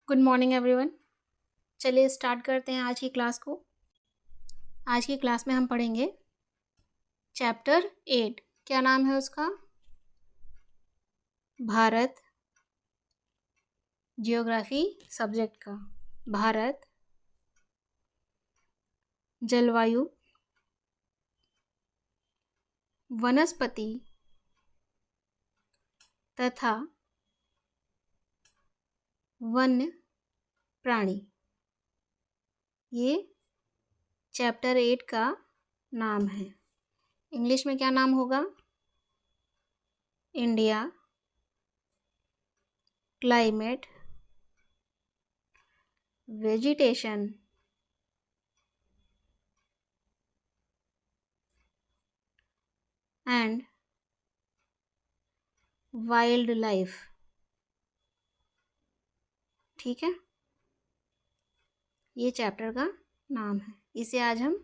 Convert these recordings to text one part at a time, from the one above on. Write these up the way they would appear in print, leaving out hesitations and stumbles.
Good morning everyone. चलिए start करते हैं आज की क्लास को। आज की क्लास में हम पढ़ेंगे चैप्टर 8। क्या नाम है उसका? भारत। जियोग्राफी सब्जेक्ट का। भारत, जलवायु, वनस्पति तथा वन्य प्राणी, ये चैप्टर 8 का नाम है। इंग्लिश में क्या नाम होगा? India, climate, vegetation and wild life. ठीक है, ये चैप्टर का नाम है। इसे आज हम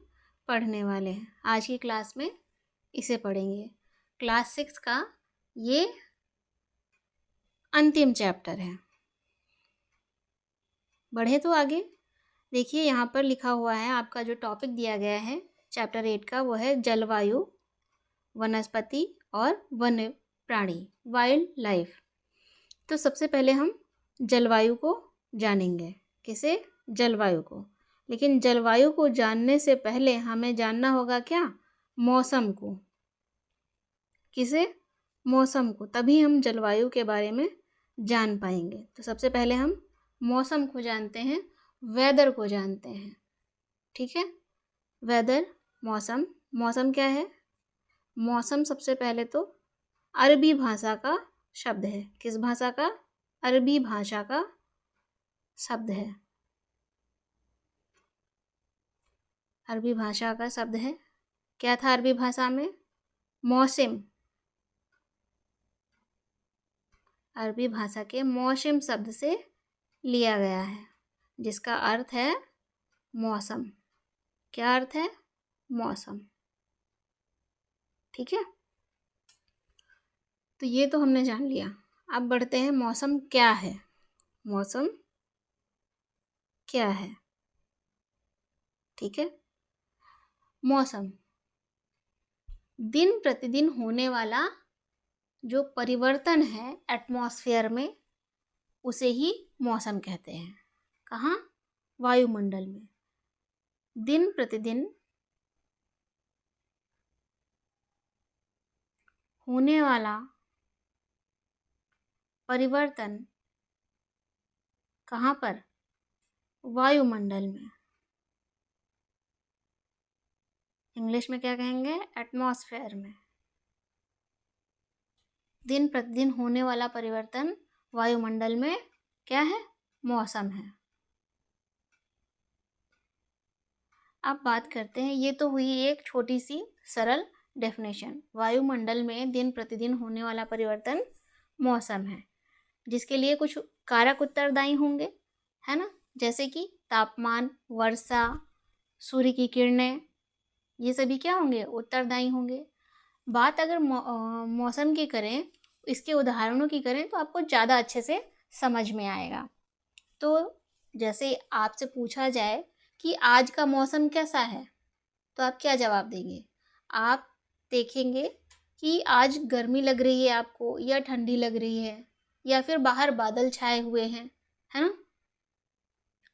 पढ़ने वाले हैं। आज की क्लास में इसे पढ़ेंगे। क्लास 6 का ये अंतिम चैप्टर है। बढ़े तो आगे। देखिए यहाँ पर लिखा हुआ है, आपका जो टॉपिक दिया गया है चैप्टर 8 का, वो है जलवायु, वनस्पति और वन्य प्राणी, वाइल्ड लाइफ। तो सबसे पहले हम जलवायु को जानेंगे। किसे? जलवायु को। लेकिन जलवायु को जानने से पहले हमें जानना होगा क्या? मौसम को। किसे? मौसम को। तभी हम जलवायु के बारे में जान पाएंगे। तो सबसे पहले हम मौसम को जानते हैं, वेदर को जानते हैं। ठीक है, वेदर, मौसम। मौसम क्या है? मौसम सबसे पहले तो अरबी भाषा का शब्द है। किस भाषा का? अरबी भाषा का शब्द है। अरबी भाषा का शब्द है। क्या था अरबी भाषा में? मौसम। अरबी भाषा के मौसम शब्द से लिया गया है, जिसका अर्थ है मौसम। क्या अर्थ है? मौसम। ठीक है, तो ये तो हमने जान लिया। अब बढ़ते हैं, मौसम क्या है? मौसम क्या है? ठीक है, मौसम दिन प्रतिदिन होने वाला जो परिवर्तन है एटमॉस्फेयर में, उसे ही मौसम कहते हैं। कहाँ? वायुमंडल में। दिन प्रतिदिन होने वाला परिवर्तन कहाँ पर? वायुमंडल में। इंग्लिश में क्या कहेंगे? एटमॉस्फेयर में। दिन प्रतिदिन होने वाला परिवर्तन वायुमंडल में क्या है? मौसम है। अब बात करते हैं, ये तो हुई एक छोटी सी सरल डेफिनेशन। वायुमंडल में दिन प्रतिदिन होने वाला परिवर्तन मौसम है, जिसके लिए कुछ कारक उत्तरदायी होंगे, है ना? जैसे कि तापमान, वर्षा, सूर्य की किरणें, ये सभी क्या होंगे? उत्तरदायी होंगे। बात अगर मौसम की करें, इसके उदाहरणों की करें, तो आपको ज़्यादा अच्छे से समझ में आएगा। तो जैसे आपसे पूछा जाए कि आज का मौसम कैसा है, तो आप क्या जवाब देंगे? आप देखेंगे कि आज गर्मी लग रही है आपको, या ठंडी लग रही है, या फिर बाहर बादल छाए हुए हैं, है ना?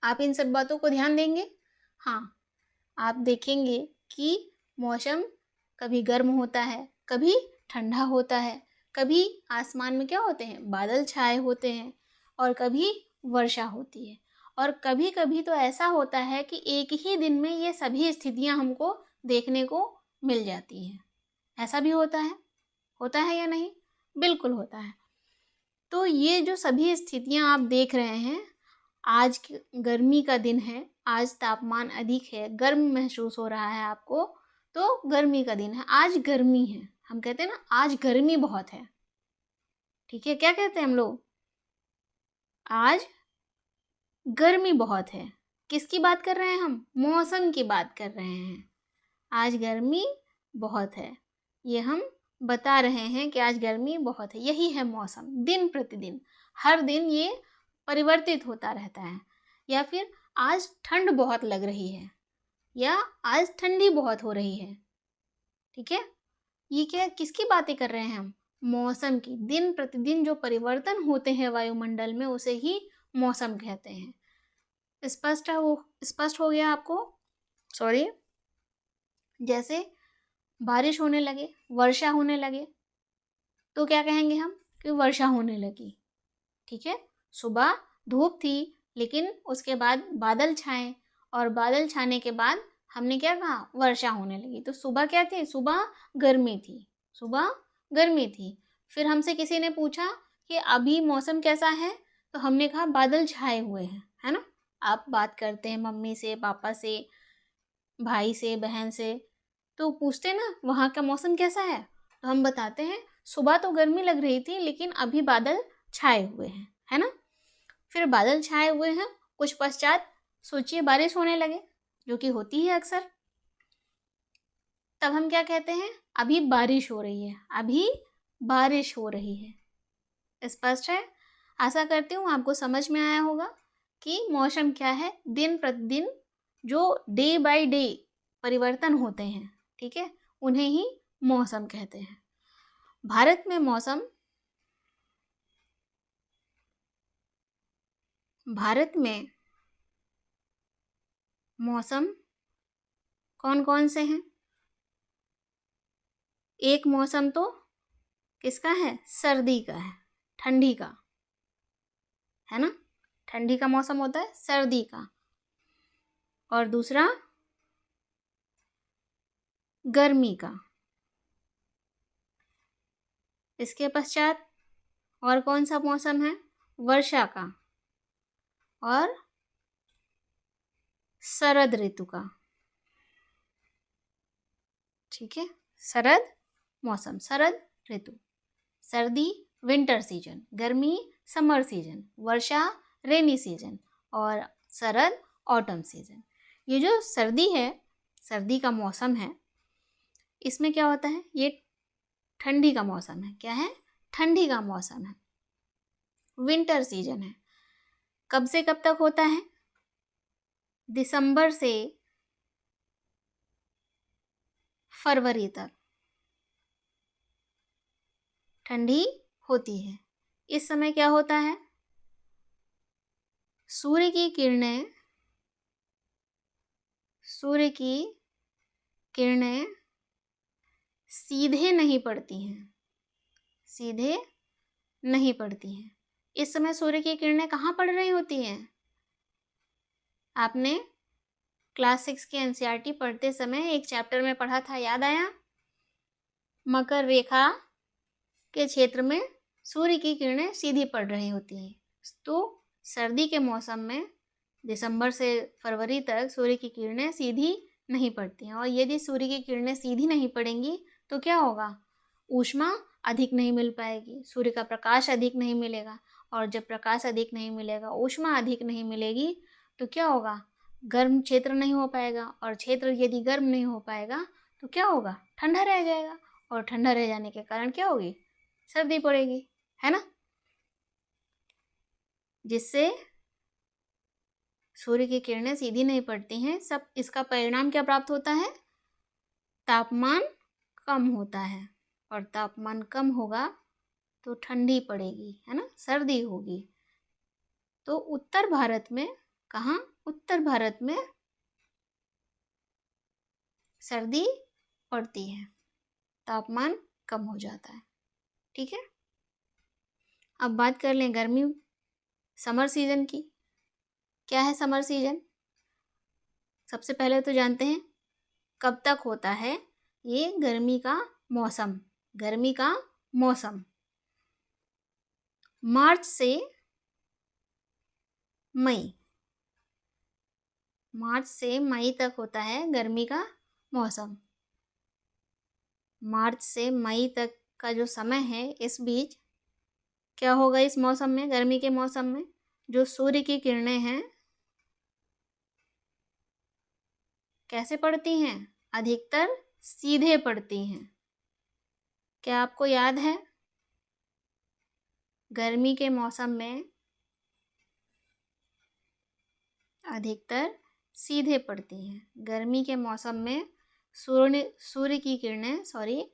आप इन सब बातों को ध्यान देंगे। हाँ, आप देखेंगे कि मौसम कभी गर्म होता है, कभी ठंडा होता है, कभी आसमान में क्या होते हैं? बादल छाए होते हैं, और कभी वर्षा होती है। और कभी कभी तो ऐसा होता है कि एक ही दिन में ये सभी स्थितियां हमको देखने को मिल जाती हैं। ऐसा भी होता है या नहीं? बिल्कुल होता है। तो ये जो सभी स्थितियां आप देख रहे हैं, आज गर्मी का दिन है, आज तापमान अधिक है, गर्म महसूस हो रहा है आपको, तो गर्मी का दिन है, आज गर्मी है। हम कहते हैं ना, आज गर्मी बहुत है। ठीक है, क्या कहते हैं हम लोग? आज गर्मी बहुत है। किसकी बात कर रहे हैं हम? मौसम की बात कर रहे हैं। आज गर्मी बहुत है, ये हम बता रहे हैं कि आज गर्मी बहुत है। यही है मौसम। दिन प्रतिदिन, हर दिन ये परिवर्तित होता रहता है, या फिर आज ठंड बहुत लग रही है, या आज ठंडी बहुत हो रही है। ठीक है, ये क्या किसकी बातें कर रहे हैं हम? मौसम की। दिन प्रतिदिन जो परिवर्तन होते हैं वायुमंडल में उसे ही मौसम कहते हैं। स्पष्ट हो गया आपको? सॉरी। जैसे बारिश होने लगे, वर्षा होने लगे, तो क्या कहेंगे हम कि वर्षा होने लगी। ठीक है, सुबह धूप थी लेकिन उसके बाद बादल छाए, और बादल छाने के बाद हमने क्या कहा? वर्षा होने लगी। तो सुबह क्या थी? सुबह गर्मी थी, सुबह गर्मी थी। फिर हमसे किसी ने पूछा कि अभी मौसम कैसा है, तो हमने कहा बादल छाए हुए हैं, है ना। आप बात करते हैं मम्मी से, पापा से, भाई से, बहन से, तो पूछते ना वहाँ का मौसम कैसा है, तो हम बताते हैं सुबह तो गर्मी लग रही थी लेकिन अभी बादल छाए हुए हैं, है ना। फिर बादल छाए हुए हैं, कुछ पश्चात सोचिए बारिश होने लगे, जो कि होती है अक्सर। तब हम क्या कहते हैं? अभी बारिश हो रही है, अभी बारिश हो रही है। स्पष्ट है? आशा करती हूँ आपको समझ में आया होगा कि मौसम क्या है। दिन प्रतिदिन जो डे बाय डे परिवर्तन होते हैं, ठीक है, उन्हें ही मौसम कहते हैं। भारत में मौसम कौन कौन से हैं? एक मौसम तो किसका है? सर्दी का है, ठंडी का, है ना। ठंडी का मौसम होता है सर्दी का। और दूसरा गर्मी का। इसके पश्चात और कौन सा मौसम है? वर्षा का और शरद ऋतु का। ठीक है, शरद मौसम, शरद ऋतु। सर्दी विंटर सीजन, गर्मी समर सीजन, वर्षा रेनी सीजन, और शरद ऑटम सीजन। ये जो सर्दी है, सर्दी का मौसम है, इसमें क्या होता है? ये ठंडी का मौसम है। क्या है? ठंडी का मौसम है। विंटर सीजन है। कब से कब तक होता है? दिसंबर से फरवरी तक ठंडी होती है। इस समय क्या होता है? सूर्य की किरणें सीधे नहीं पड़ती हैं, सीधे नहीं पड़ती हैं। इस समय सूर्य की किरणें कहाँ पड़ रही होती हैं? आपने क्लास 6 की एनसीईआरटी पढ़ते समय एक चैप्टर में पढ़ा था, याद आया? मकर रेखा के क्षेत्र में सूर्य की किरणें सीधी पड़ रही होती हैं। तो सर्दी के मौसम में दिसंबर से फरवरी तक सूर्य की किरणें सीधी नहीं पड़ती हैं, और यदि सूर्य की किरणें सीधी नहीं पड़ेंगी तो क्या होगा? ऊष्मा अधिक नहीं मिल पाएगी, सूर्य का प्रकाश अधिक नहीं मिलेगा, और जब प्रकाश अधिक नहीं मिलेगा, ऊष्मा अधिक नहीं मिलेगी, तो क्या होगा? गर्म क्षेत्र नहीं हो पाएगा, और क्षेत्र यदि गर्म नहीं हो पाएगा तो क्या होगा? ठंडा रह जाएगा, और ठंडा रह जाने के कारण क्या होगी? सर्दी पड़ेगी, है ना। जिससे सूर्य की किरणें सीधी नहीं पड़ती हैं। सब इसका परिणाम क्या प्राप्त होता है? तापमान कम होता है, और तापमान कम होगा तो ठंडी पड़ेगी, है ना, सर्दी होगी। तो उत्तर भारत में, कहाँ? उत्तर भारत में सर्दी पड़ती है, तापमान कम हो जाता है। ठीक है, अब बात कर लें गर्मी, समर सीजन की। क्या है समर सीजन? सबसे पहले तो जानते हैं कब तक होता है ये गर्मी का मौसम। गर्मी का मौसम मार्च से मई, मार्च से मई तक होता है गर्मी का मौसम। मार्च से मई तक का जो समय है, इस बीच क्या होगा? इस मौसम में, गर्मी के मौसम में, जो सूर्य की किरणें हैं कैसे पड़ती हैं? अधिकतर सीधे पड़ती हैं। क्या आपको याद है गर्मी के मौसम में अधिकतर सीधे पड़ती हैं। गर्मी के मौसम में सूर्य की किरणें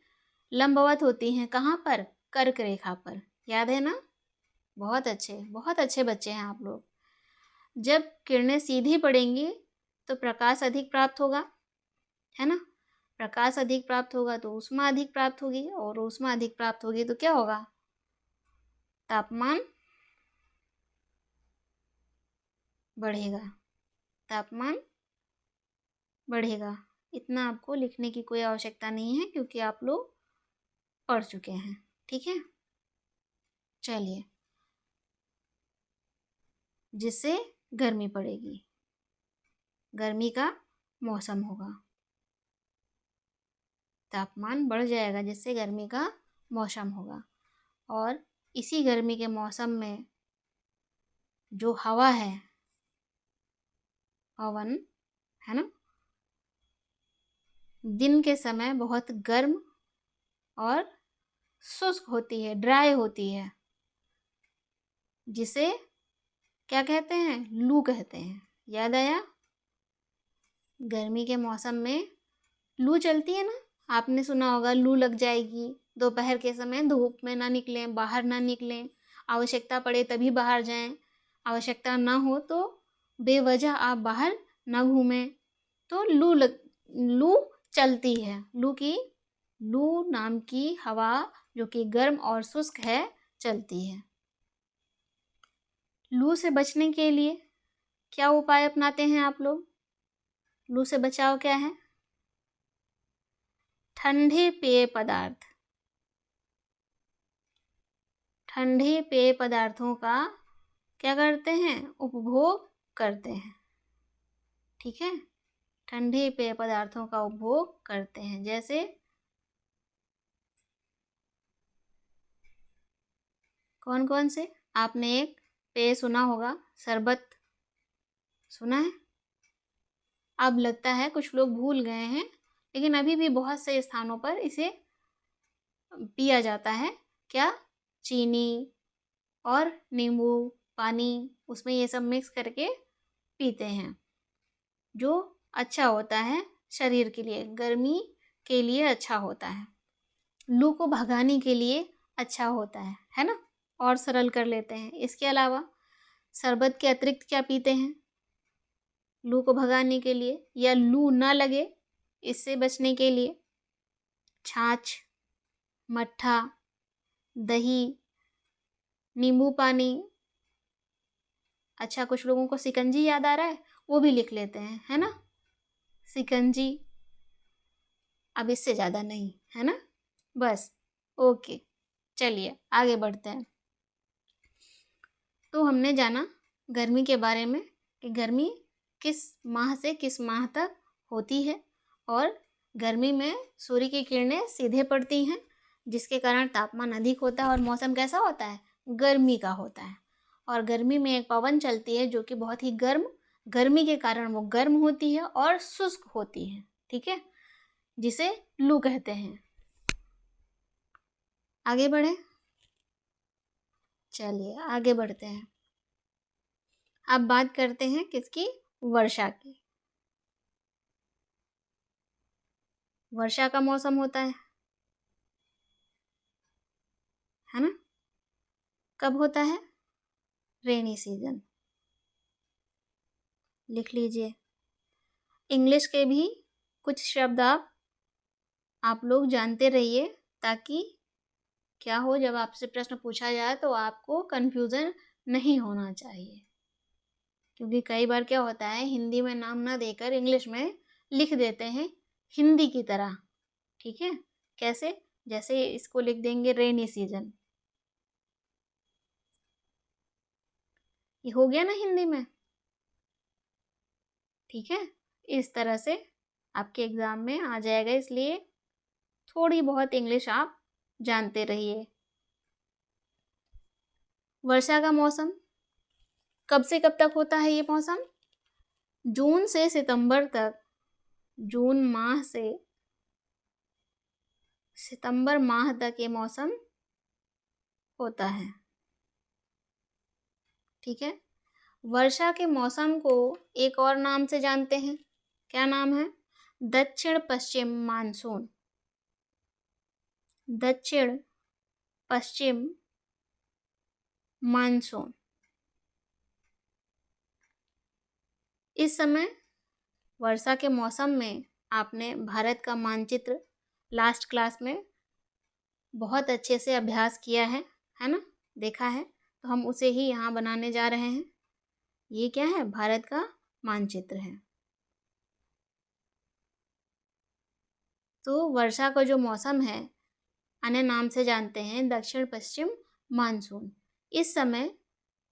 लंबवत होती हैं। कहाँ पर? कर्क रेखा पर। याद है ना? बहुत अच्छे बच्चे हैं आप लोग। जब किरणें सीधी पड़ेंगी तो प्रकाश अधिक प्राप्त होगा, है ना? प्रकाश अधिक प्राप्त होगा तो ऊष्मा अधिक प्राप्त होगी, और ऊष्मा अधिक प्राप्त होगी तो क्या होगा? तापमान बढ़ेगा। तापमान बढ़ेगा। इतना आपको लिखने की कोई आवश्यकता नहीं है क्योंकि आप लोग पढ़ चुके हैं। ठीक है, चलिए। जिससे गर्मी पड़ेगी, गर्मी का मौसम होगा। तापमान बढ़ जाएगा जिससे गर्मी का मौसम होगा। और इसी गर्मी के मौसम में जो हवा है, पवन, है ना, दिन के समय बहुत गर्म और शुष्क होती है, ड्राई होती है, जिसे क्या कहते हैं? लू कहते हैं। याद आया? गर्मी के मौसम में लू चलती है ना, आपने सुना होगा लू लग जाएगी। दोपहर के समय धूप में ना निकलें, बाहर ना निकलें, आवश्यकता पड़े तभी बाहर जाएं, आवश्यकता ना हो तो बेवजह आप बाहर ना घूमें। तो लू चलती है। लू नाम की हवा जो कि गर्म और शुष्क है, चलती है। लू से बचने के लिए क्या उपाय अपनाते हैं आप लोग? लू से बचाव क्या है? ठंडे पेय पदार्थ। ठंडे पेय पदार्थों का क्या करते हैं? उपभोग करते हैं। ठीक है, ठंडे पेय पदार्थों का उपभोग करते हैं। जैसे कौन कौन से? आपने एक पेय सुना होगा, शरबत सुना है? अब लगता है कुछ लोग भूल गए हैं, लेकिन अभी भी बहुत से स्थानों पर इसे पिया जाता है। क्या? चीनी और नींबू पानी, उसमें ये सब मिक्स करके पीते हैं, जो अच्छा होता है शरीर के लिए, गर्मी के लिए अच्छा होता है, लू को भगाने के लिए अच्छा होता है ना? और सरल कर लेते हैं। इसके अलावा शरबत के अतिरिक्त क्या पीते हैं लू को भगाने के लिए या लू ना लगे इससे बचने के लिए? छाछ, मट्ठा, दही, नींबू पानी। अच्छा, कुछ लोगों को शिकंजी याद आ रहा है, वो भी लिख लेते हैं, है ना? शिकंजी। अब इससे ज़्यादा नहीं, है ना? बस, ओके, चलिए आगे बढ़ते हैं। तो हमने जाना गर्मी के बारे में कि गर्मी किस माह से किस माह तक होती है, और गर्मी में सूर्य की किरणें सीधे पड़ती हैं, जिसके कारण तापमान अधिक होता है और मौसम कैसा होता है? गर्मी का होता है। और गर्मी में एक पवन चलती है जो कि बहुत ही गर्मी के कारण वो गर्म होती है और शुष्क होती है। ठीक है, जिसे लू कहते हैं। आगे बढ़े, चलिए आगे बढ़ते हैं। अब बात करते हैं किसकी? वर्षा की। वर्षा का मौसम होता है ना? कब होता है? Rainy season. लिख लीजिए। इंग्लिश के भी कुछ शब्द आप लोग जानते रहिए, ताकि क्या हो, जब आपसे प्रश्न पूछा जाए तो आपको कंफ्यूजन नहीं होना चाहिए। क्योंकि कई बार क्या होता है, हिंदी में नाम ना देकर इंग्लिश में लिख देते हैं हिंदी की तरह। ठीक है, कैसे? जैसे इसको लिख देंगे रेनी सीजन, ये हो गया ना हिंदी में। ठीक है, इस तरह से आपके एग्जाम में आ जाएगा, इसलिए थोड़ी बहुत इंग्लिश आप जानते रहिए। वर्षा का मौसम कब से कब तक होता है? ये मौसम जून से सितंबर तक, जून माह से सितंबर माह तक ये मौसम होता है। ठीक है, वर्षा के मौसम को एक और नाम से जानते हैं। क्या नाम है? दक्षिण पश्चिम मानसून। दक्षिण पश्चिम मानसून। इस समय वर्षा के मौसम में आपने भारत का मानचित्र लास्ट क्लास में बहुत अच्छे से अभ्यास किया है ना, देखा है। तो हम उसे ही यहाँ बनाने जा रहे हैं। ये क्या है? भारत का मानचित्र है। तो वर्षा का जो मौसम है अन्य नाम से जानते हैं दक्षिण पश्चिम मानसून। इस समय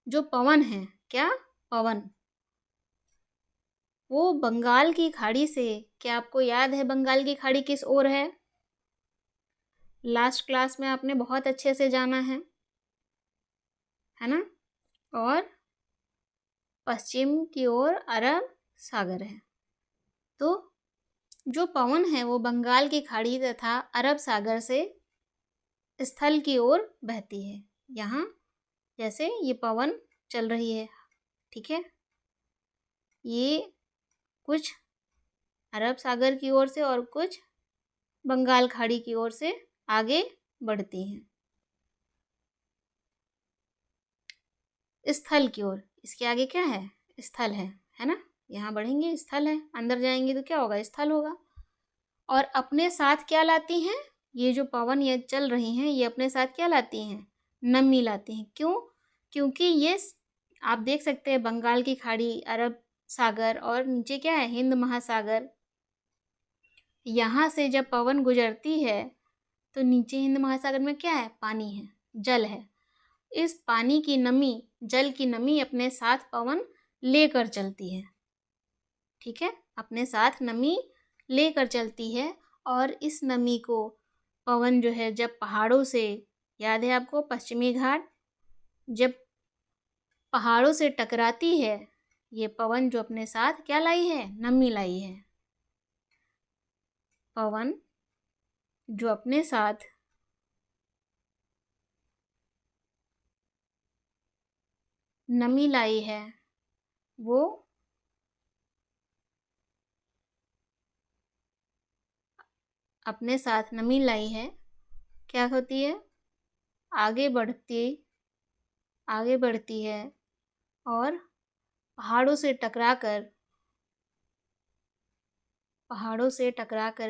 जो पवन है, क्या पवन, वो बंगाल की खाड़ी से, क्या आपको याद है बंगाल की खाड़ी किस ओर है? लास्ट क्लास में आपने बहुत अच्छे से जाना है ना। और पश्चिम की ओर अरब सागर है। तो जो पवन है वो बंगाल की खाड़ी तथा अरब सागर से स्थल की ओर बहती है। यहाँ जैसे ये पवन चल रही है, ठीक है, ये कुछ अरब सागर की ओर से और कुछ बंगाल खाड़ी की ओर से आगे बढ़ती हैं स्थल की ओर। इसके आगे क्या है? स्थल है ना। यहाँ बढ़ेंगे स्थल है, अंदर जाएंगे तो क्या होगा? स्थल होगा। और अपने साथ क्या लाती हैं? ये जो पवन ये चल रही हैं, ये अपने साथ क्या लाती हैं? नमी लाती हैं। क्यों? क्योंकि ये आप देख सकते हैं बंगाल की खाड़ी, अरब सागर और नीचे क्या है? हिंद महासागर। यहाँ से जब पवन गुजरती है तो नीचे हिंद महासागर में क्या है? पानी है, जल है। इस पानी की नमी, जल की नमी अपने साथ पवन लेकर चलती है, ठीक है, अपने साथ नमी लेकर चलती है। और इस नमी को पवन जो है जब पहाड़ों से, याद है आपको पश्चिमी घाट, जब पहाड़ों से टकराती है, ये पवन जो अपने साथ क्या लाई है? नमी लाई है। पवन जो अपने साथ नमी लाई है वो अपने साथ नमी लाई है, क्या होती है? आगे बढ़ती है और पहाड़ों से टकराकर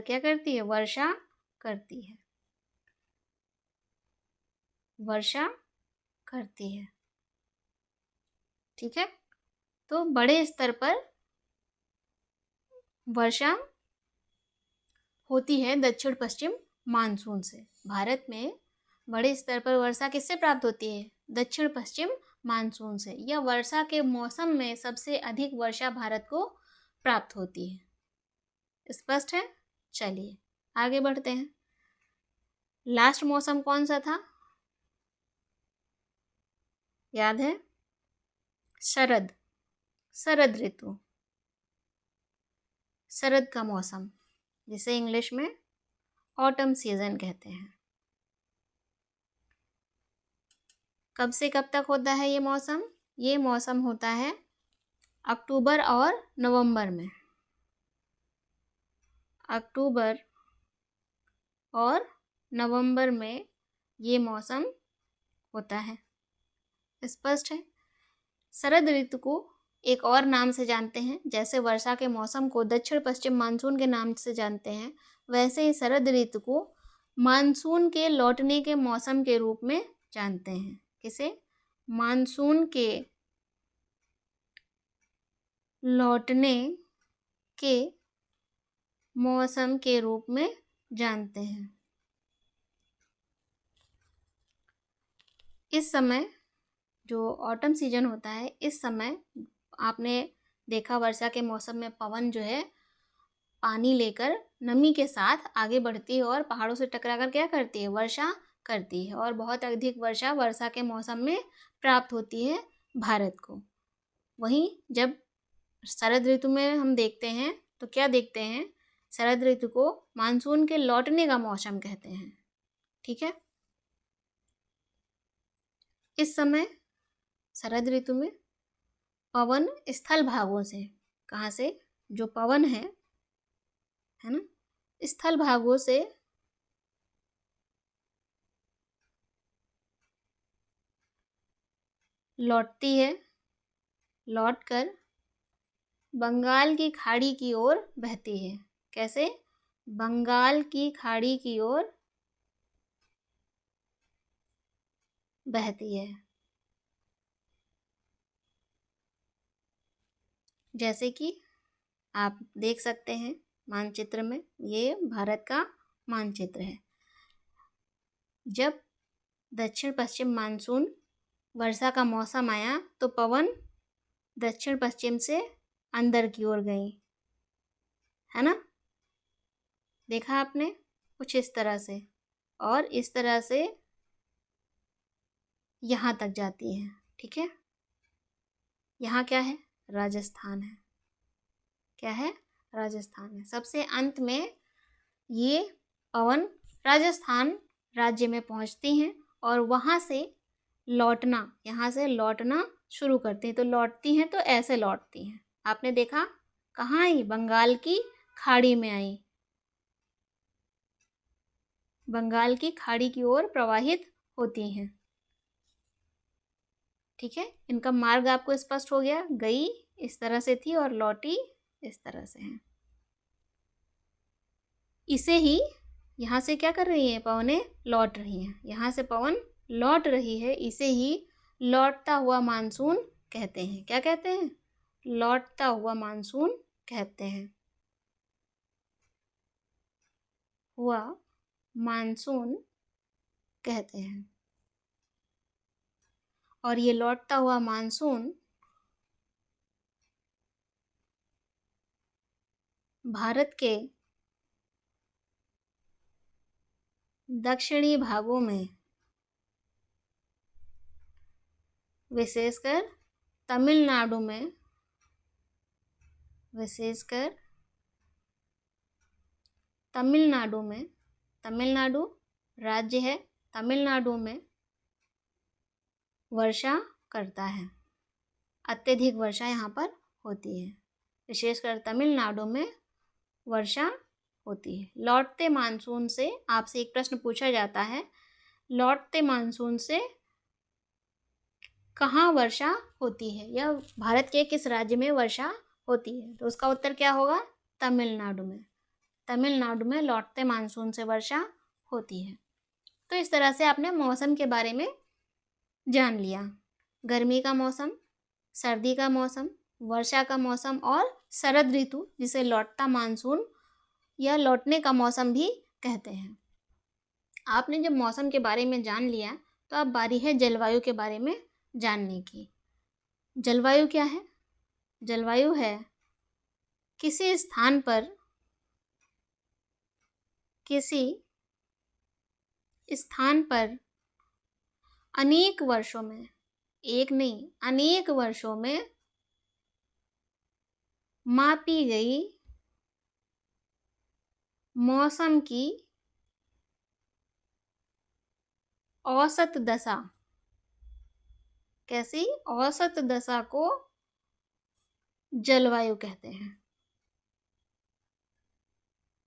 क्या करती है? वर्षा करती है। वर्षा करती है, ठीक है। तो बड़े स्तर पर वर्षा होती है दक्षिण पश्चिम मानसून से। भारत में बड़े स्तर पर वर्षा किससे प्राप्त होती है? दक्षिण पश्चिम मानसून से। या वर्षा के मौसम में सबसे अधिक वर्षा भारत को प्राप्त होती है। स्पष्ट है? चलिए आगे बढ़ते हैं। लास्ट मौसम कौन सा था? याद है? शरद ऋतु, शरद का मौसम, जिसे इंग्लिश में ऑटम सीजन कहते हैं। कब से कब तक होता है ये मौसम? ये मौसम होता है अक्टूबर और नवंबर में। अक्टूबर और नवंबर में ये मौसम होता है। स्पष्ट है? शरद ऋतु को एक और नाम से जानते हैं। जैसे वर्षा के मौसम को दक्षिण पश्चिम मानसून के नाम से जानते हैं, वैसे ही शरद ऋतु को मानसून के लौटने के मौसम के रूप में जानते हैं। किसे? मानसून के लौटने के मौसम के रूप में जानते हैं। इस समय जो ऑटम सीजन होता है, इस समय आपने देखा वर्षा के मौसम में पवन जो है पानी लेकर नमी के साथ आगे बढ़ती है और पहाड़ों से टकराकर क्या करती है? वर्षा करती है। और बहुत अधिक वर्षा के मौसम में प्राप्त होती है भारत को। वहीं जब शरद ऋतु में हम देखते हैं तो क्या देखते हैं? शरद ऋतु को मानसून के लौटने का मौसम कहते हैं, ठीक है। इस समय शरद ऋतु में पवन स्थल भागों से, कहाँ से, जो पवन है ना, स्थल भागों से लौटती है, लौटकर बंगाल की खाड़ी की ओर बहती है। कैसे? बंगाल की खाड़ी की ओर बहती है। जैसे कि आप देख सकते हैं मानचित्र में, ये भारत का मानचित्र है। जब दक्षिण पश्चिम मानसून वर्षा का मौसम आया तो पवन दक्षिण पश्चिम से अंदर की ओर गई, है ना। देखा आपने, कुछ इस तरह से, और इस तरह से यहाँ तक जाती है। ठीक है, यहाँ क्या है? राजस्थान है। क्या है? राजस्थान है। सबसे अंत में ये पवन राजस्थान राज्य में पहुँचती हैं और वहाँ से लौटना, यहाँ से लौटना शुरू करती हैं। तो लौटती हैं तो ऐसे लौटती हैं। आपने देखा कहाँ आई? बंगाल की खाड़ी में आई, बंगाल की खाड़ी की ओर प्रवाहित होती हैं। ठीक है, इनका मार्ग आपको स्पष्ट हो गया। गई इस तरह से थी और लौटी इस तरह से है। इसे ही यहाँ से क्या कर रही है? पवनें लौट रही हैं। यहाँ से पवन लौट रही है, इसे ही लौटता हुआ मानसून कहते हैं। क्या कहते हैं? लौटता हुआ मानसून कहते हैं। हुआ मानसून कहते हैं। और ये लौटता हुआ मानसून भारत के दक्षिणी भागों में, विशेषकर तमिलनाडु में, विशेषकर तमिलनाडु में, तमिलनाडु राज्य है, तमिलनाडु में वर्षा करता है। अत्यधिक वर्षा यहाँ पर होती है। विशेषकर तमिलनाडु में वर्षा होती है। लौटते मानसून से आपसे एक प्रश्न पूछा जाता है, लौटते मानसून से कहाँ वर्षा होती है, या भारत के किस राज्य में वर्षा होती है? तो उसका उत्तर क्या होगा? तमिलनाडु में। तमिलनाडु में लौटते मानसून से वर्षा होती है। तो इस तरह से आपने मौसम के बारे में जान लिया। गर्मी का मौसम, सर्दी का मौसम, वर्षा का मौसम और शरद ऋतु, जिसे लौटता मानसून या लौटने का मौसम भी कहते हैं। आपने जब मौसम के बारे में जान लिया तो अब बारी है जलवायु के बारे में जानने की। जलवायु क्या है? जलवायु है किसी स्थान पर, किसी स्थान पर अनेक वर्षों में, एक नहीं अनेक वर्षों में मापी गई मौसम की औसत दशा। कैसी? औसत दशा को जलवायु कहते हैं।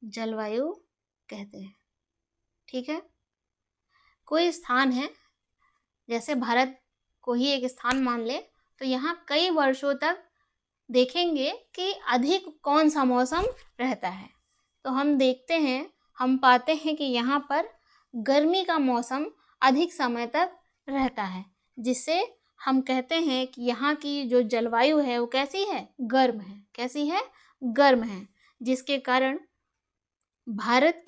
जलवायु कहते हैं। ठीक है, कोई स्थान है, जैसे भारत को ही एक स्थान मान ले, तो यहाँ कई वर्षों तक देखेंगे कि अधिक कौन सा मौसम रहता है। तो हम देखते हैं, हम पाते हैं कि यहाँ पर गर्मी का मौसम अधिक समय तक रहता है, जिससे हम कहते हैं कि यहाँ की जो जलवायु है वो कैसी है? गर्म है। कैसी है? गर्म है। जिसके कारण भारत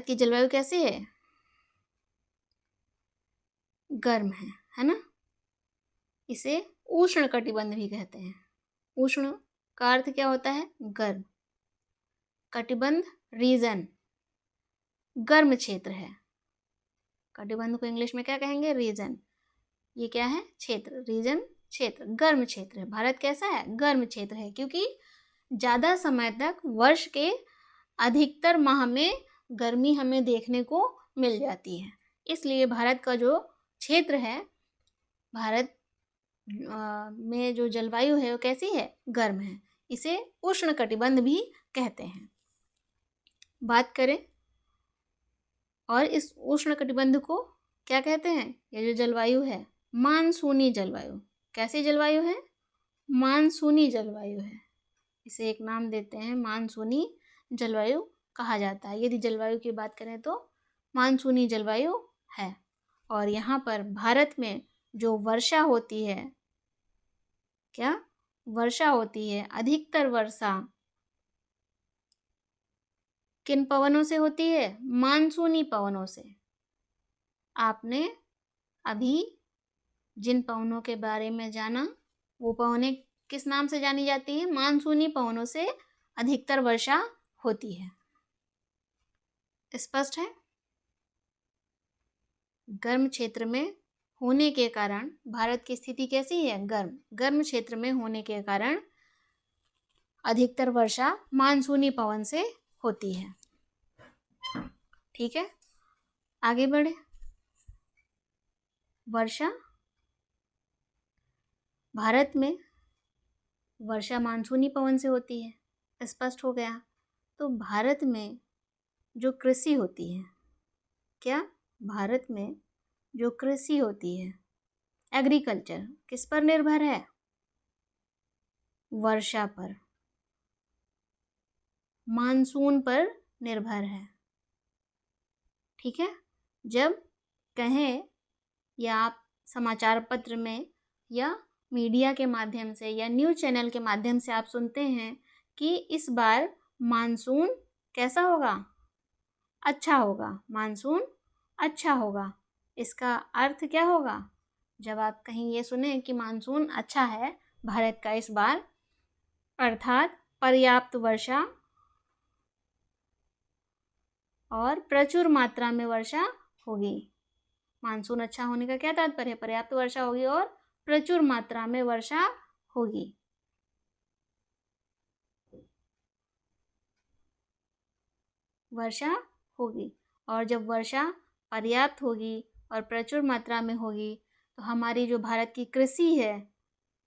की जलवायु कैसी है? गर्म है ना। इसे उष्ण कटिबंध भी कहते हैं। उष्ण का अर्थ क्या होता है? गर्म। कटिबंध रीजन, गर्म क्षेत्र है। कटिबंध को इंग्लिश में क्या कहेंगे? रीजन। ये क्या है? क्षेत्र। रीजन क्षेत्र, गर्म क्षेत्र है। भारत कैसा है? गर्म क्षेत्र है, क्योंकि ज़्यादा समय तक वर्ष के अधिकतर माह में गर्मी हमें देखने को मिल जाती है। इसलिए भारत का जो क्षेत्र है भारत में जो जलवायु है वो कैसी है? गर्म है। इसे उष्णकटिबंध भी कहते हैं। बात करें और इस उष्णकटिबंध को क्या कहते हैं? ये जो जलवायु है मानसूनी जलवायु। कैसी जलवायु है? मानसूनी जलवायु है। इसे एक नाम देते हैं, मानसूनी जलवायु कहा जाता है। यदि जलवायु की बात करें तो मानसूनी जलवायु है। और यहाँ पर भारत में जो वर्षा होती है, क्या वर्षा होती है, अधिकतर वर्षा किन पवनों से होती है? मानसूनी पवनों से। आपने अभी जिन पवनों के बारे में जाना वो पवनें किस नाम से जानी जाती है? मानसूनी पवनों से अधिकतर वर्षा होती है। स्पष्ट है? गर्म क्षेत्र में होने के कारण भारत की स्थिति कैसी है? गर्म क्षेत्र में होने के कारण अधिकतर वर्षा मानसूनी पवन से होती है। ठीक है, आगे बढ़े। वर्षा, भारत में वर्षा मानसूनी पवन से होती है, स्पष्ट हो गया। तो भारत में जो कृषि होती है, क्या भारत में जो कृषि होती है, एग्रीकल्चर, किस पर निर्भर है? वर्षा पर, मानसून पर निर्भर है। ठीक है, जब कहें या आप समाचार पत्र में या मीडिया के माध्यम से या न्यूज़ चैनल के माध्यम से आप सुनते हैं कि इस बार मानसून कैसा होगा? अच्छा होगा, मानसून अच्छा होगा। इसका अर्थ क्या होगा? जब आप कहीं ये सुने कि मानसून अच्छा है भारत का इस बार, अर्थात पर्याप्त वर्षा और प्रचुर मात्रा में वर्षा होगी। मानसून अच्छा होने का क्या तात्पर्य है? पर्याप्त वर्षा होगी और प्रचुर मात्रा में वर्षा होगी। वर्षा होगी, और जब वर्षा पर्याप्त होगी और प्रचुर मात्रा में होगी तो हमारी जो भारत की कृषि है,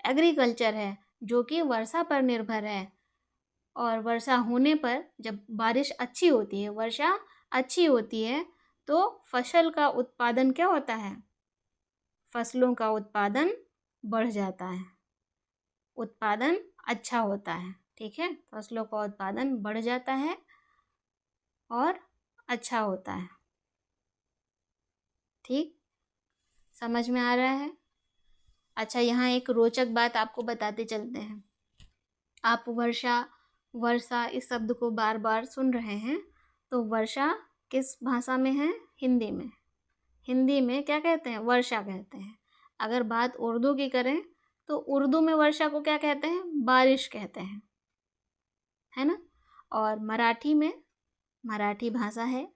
एग्रीकल्चर है, जो कि वर्षा पर निर्भर है, और वर्षा होने पर जब बारिश अच्छी होती है, वर्षा अच्छी होती है, तो फसल का उत्पादन क्या होता है? फसलों का उत्पादन बढ़ जाता है, उत्पादन अच्छा होता है। ठीक है, फसलों का उत्पादन बढ़ जाता है और अच्छा होता है। ठीक, समझ में आ रहा है? अच्छा, यहाँ एक रोचक बात आपको बताते चलते हैं। आप वर्षा वर्षा इस शब्द को बार बार सुन रहे हैं, तो वर्षा किस भाषा में है? हिंदी में। हिंदी में क्या कहते हैं? वर्षा कहते हैं। अगर बात उर्दू की करें तो उर्दू में वर्षा को क्या कहते हैं? बारिश कहते हैं, है ना। और मराठी में, मराठी भाषा है,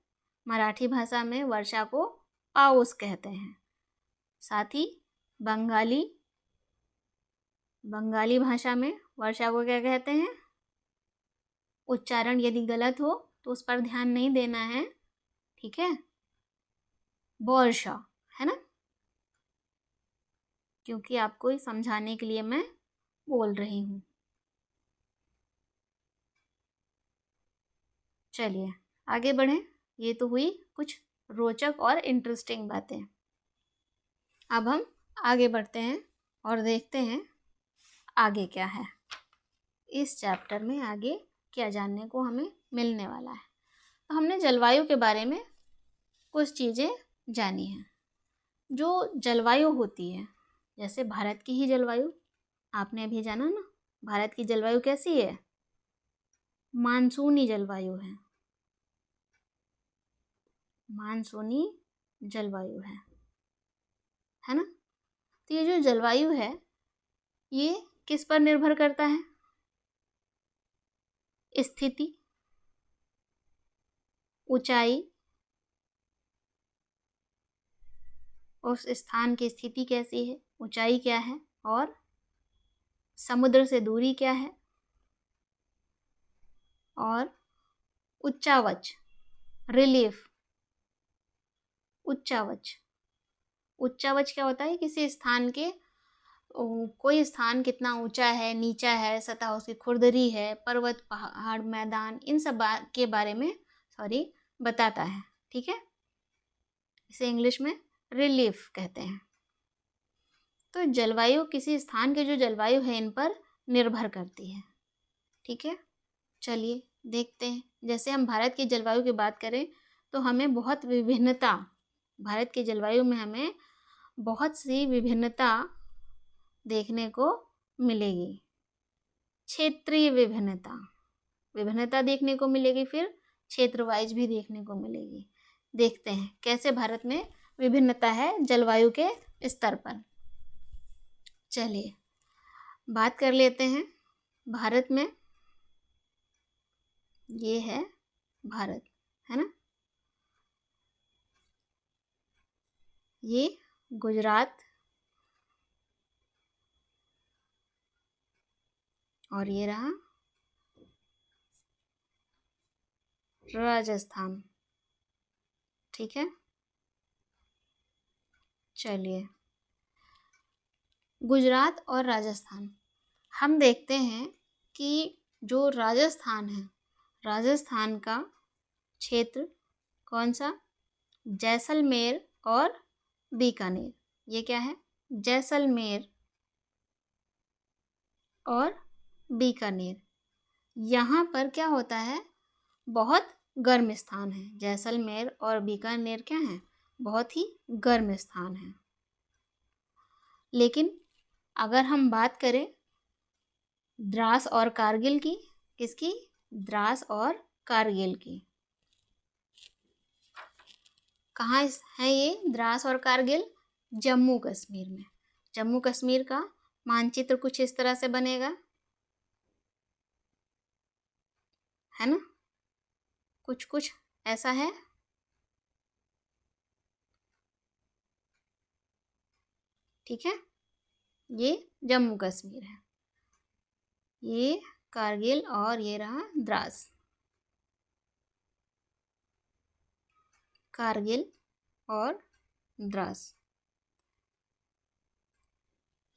मराठी भाषा में वर्षा को पाऊस कहते हैं। साथ ही बंगाली, बंगाली भाषा में वर्षा को क्या कहते हैं? उच्चारण यदि गलत हो तो उस पर ध्यान नहीं देना है, ठीक है, वर्षा, है ना, क्योंकि आपको समझाने के लिए मैं बोल रही हूँ। चलिए आगे बढ़ें। ये तो हुई कुछ रोचक और इंटरेस्टिंग बातें। अब हम आगे बढ़ते हैं और देखते हैं आगे क्या है। इस चैप्टर में आगे क्या जानने को हमें मिलने वाला है। तो हमने जलवायु के बारे में कुछ चीज़ें जानी हैं। जो जलवायु होती है, जैसे भारत की ही जलवायु आपने अभी जाना ना, भारत की जलवायु कैसी है? मानसूनी जलवायु है, मानसूनी जलवायु है ना। तो ये जो जलवायु है ये किस पर निर्भर करता है? स्थिति, ऊंचाई, उस स्थान की स्थिति कैसी है, ऊंचाई क्या है, और समुद्र से दूरी क्या है, और उच्चावच, रिलीफ, उच्चावच, उच्चावच क्या होता है? किसी स्थान के कोई स्थान कितना ऊंचा है, नीचा है, सतह उसकी खुरदरी है, पर्वत, पहाड़, मैदान, इन सब के बारे में बताता है। ठीक है, इसे इंग्लिश में रिलीफ कहते हैं। तो जलवायु किसी स्थान के जो जलवायु है इन पर निर्भर करती है। ठीक है, चलिए देखते हैं। जैसे हम भारत की जलवायु की बात करें तो हमें बहुत विभिन्नता, भारत की जलवायु में हमें बहुत सी विभिन्नता देखने को मिलेगी। क्षेत्रीय विभिन्नता देखने को मिलेगी, फिर क्षेत्र वाइज भी देखने को मिलेगी। देखते हैं कैसे भारत में विभिन्नता है जलवायु के स्तर पर। चलिए बात कर लेते हैं भारत में। ये है भारत, है ना। ये गुजरात और ये रहा राजस्थान। ठीक है, चलिए गुजरात और राजस्थान हम देखते हैं कि जो राजस्थान है, राजस्थान का क्षेत्र कौन सा? जैसलमेर और बीकानेर। ये क्या है? जैसलमेर और बीकानेर। यहाँ पर क्या होता है? बहुत गर्म स्थान है। जैसलमेर और बीकानेर क्या है? बहुत ही गर्म स्थान है। लेकिन अगर हम बात करें द्रास और कारगिल की, किसकी? द्रास और कारगिल की। कहाँ है ये द्रास और कारगिल? जम्मू कश्मीर में। जम्मू कश्मीर का मानचित्र कुछ इस तरह से बनेगा, है ना, कुछ कुछ ऐसा है। ठीक है, ये जम्मू कश्मीर है, ये कारगिल और ये रहा द्रास। कारगिल और द्रास।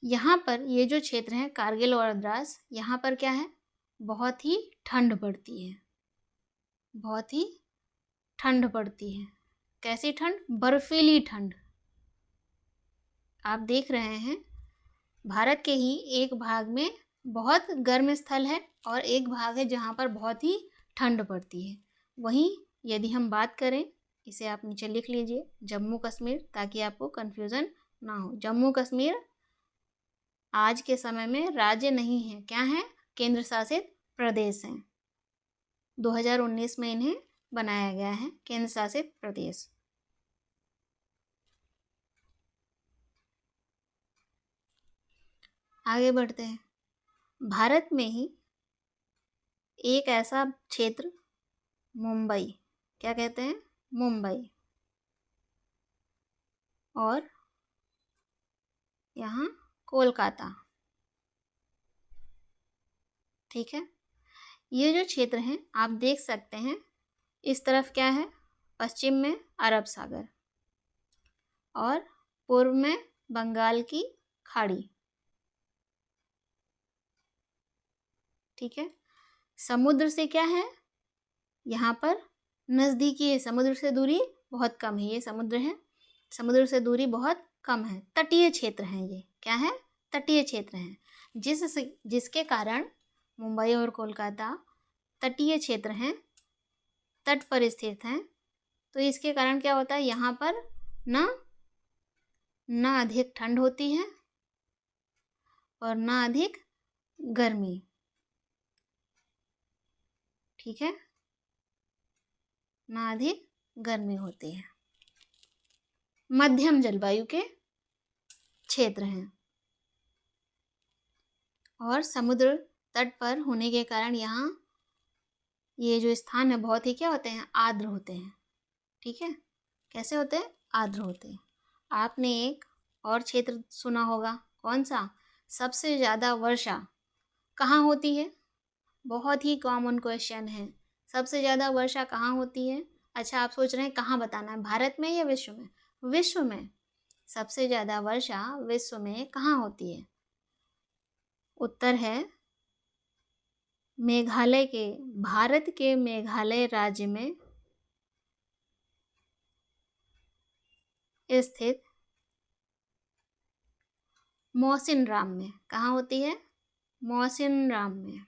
यहाँ पर ये जो क्षेत्र है कारगिल और द्रास, यहाँ पर क्या है? बहुत ही ठंड पड़ती है, बहुत ही ठंड पड़ती है। कैसी ठंड? बर्फीली ठंड। आप देख रहे हैं भारत के ही एक भाग में बहुत गर्म स्थल है और एक भाग है जहाँ पर बहुत ही ठंड पड़ती है। वहीं यदि हम बात करें, इसे आप नीचे लिख लीजिए, जम्मू कश्मीर, ताकि आपको कन्फ्यूज़न ना हो। जम्मू कश्मीर आज के समय में राज्य नहीं है, क्या है? केंद्र शासित प्रदेश हैं। 2019 में इन्हें बनाया गया है केंद्र शासित प्रदेश। आगे बढ़ते हैं। भारत में ही एक ऐसा क्षेत्र मुंबई, क्या कहते हैं? मुंबई, और यहाँ कोलकाता। ठीक है, ये जो क्षेत्र हैं आप देख सकते हैं, इस तरफ क्या है? पश्चिम में अरब सागर और पूर्व में बंगाल की खाड़ी। ठीक है, समुद्र से क्या है? यहाँ पर नज़दीकी है, समुद्र से दूरी बहुत कम है। ये समुद्र है, समुद्र से दूरी बहुत कम है। तटीय क्षेत्र हैं ये, क्या है? तटीय क्षेत्र हैं, जिसके कारण मुंबई और कोलकाता तटीय क्षेत्र हैं, तट पर स्थित हैं। तो इसके कारण क्या होता है? यहाँ पर ना अधिक ठंड होती है और ना अधिक गर्मी। ठीक है, ना अधिक गर्मी होती है। मध्यम जलवायु के क्षेत्र हैं और समुद्र तट पर होने के कारण यहाँ ये जो स्थान है बहुत ही क्या होते हैं? आर्द्र होते हैं। ठीक है, कैसे होते हैं? आर्द्र होते हैं। आपने एक और क्षेत्र सुना होगा, कौन सा? सबसे ज़्यादा वर्षा कहाँ होती है? बहुत ही कॉमन क्वेश्चन है। सबसे ज़्यादा वर्षा कहाँ होती है? अच्छा, आप सोच रहे हैं कहाँ बताना है, भारत में या विश्व में? विश्व में सबसे ज़्यादा वर्षा विश्व में कहाँ होती है? उत्तर है मेघालय के, भारत के मेघालय राज्य में स्थित मौसिनराम में। कहाँ होती है? मौसिनराम में।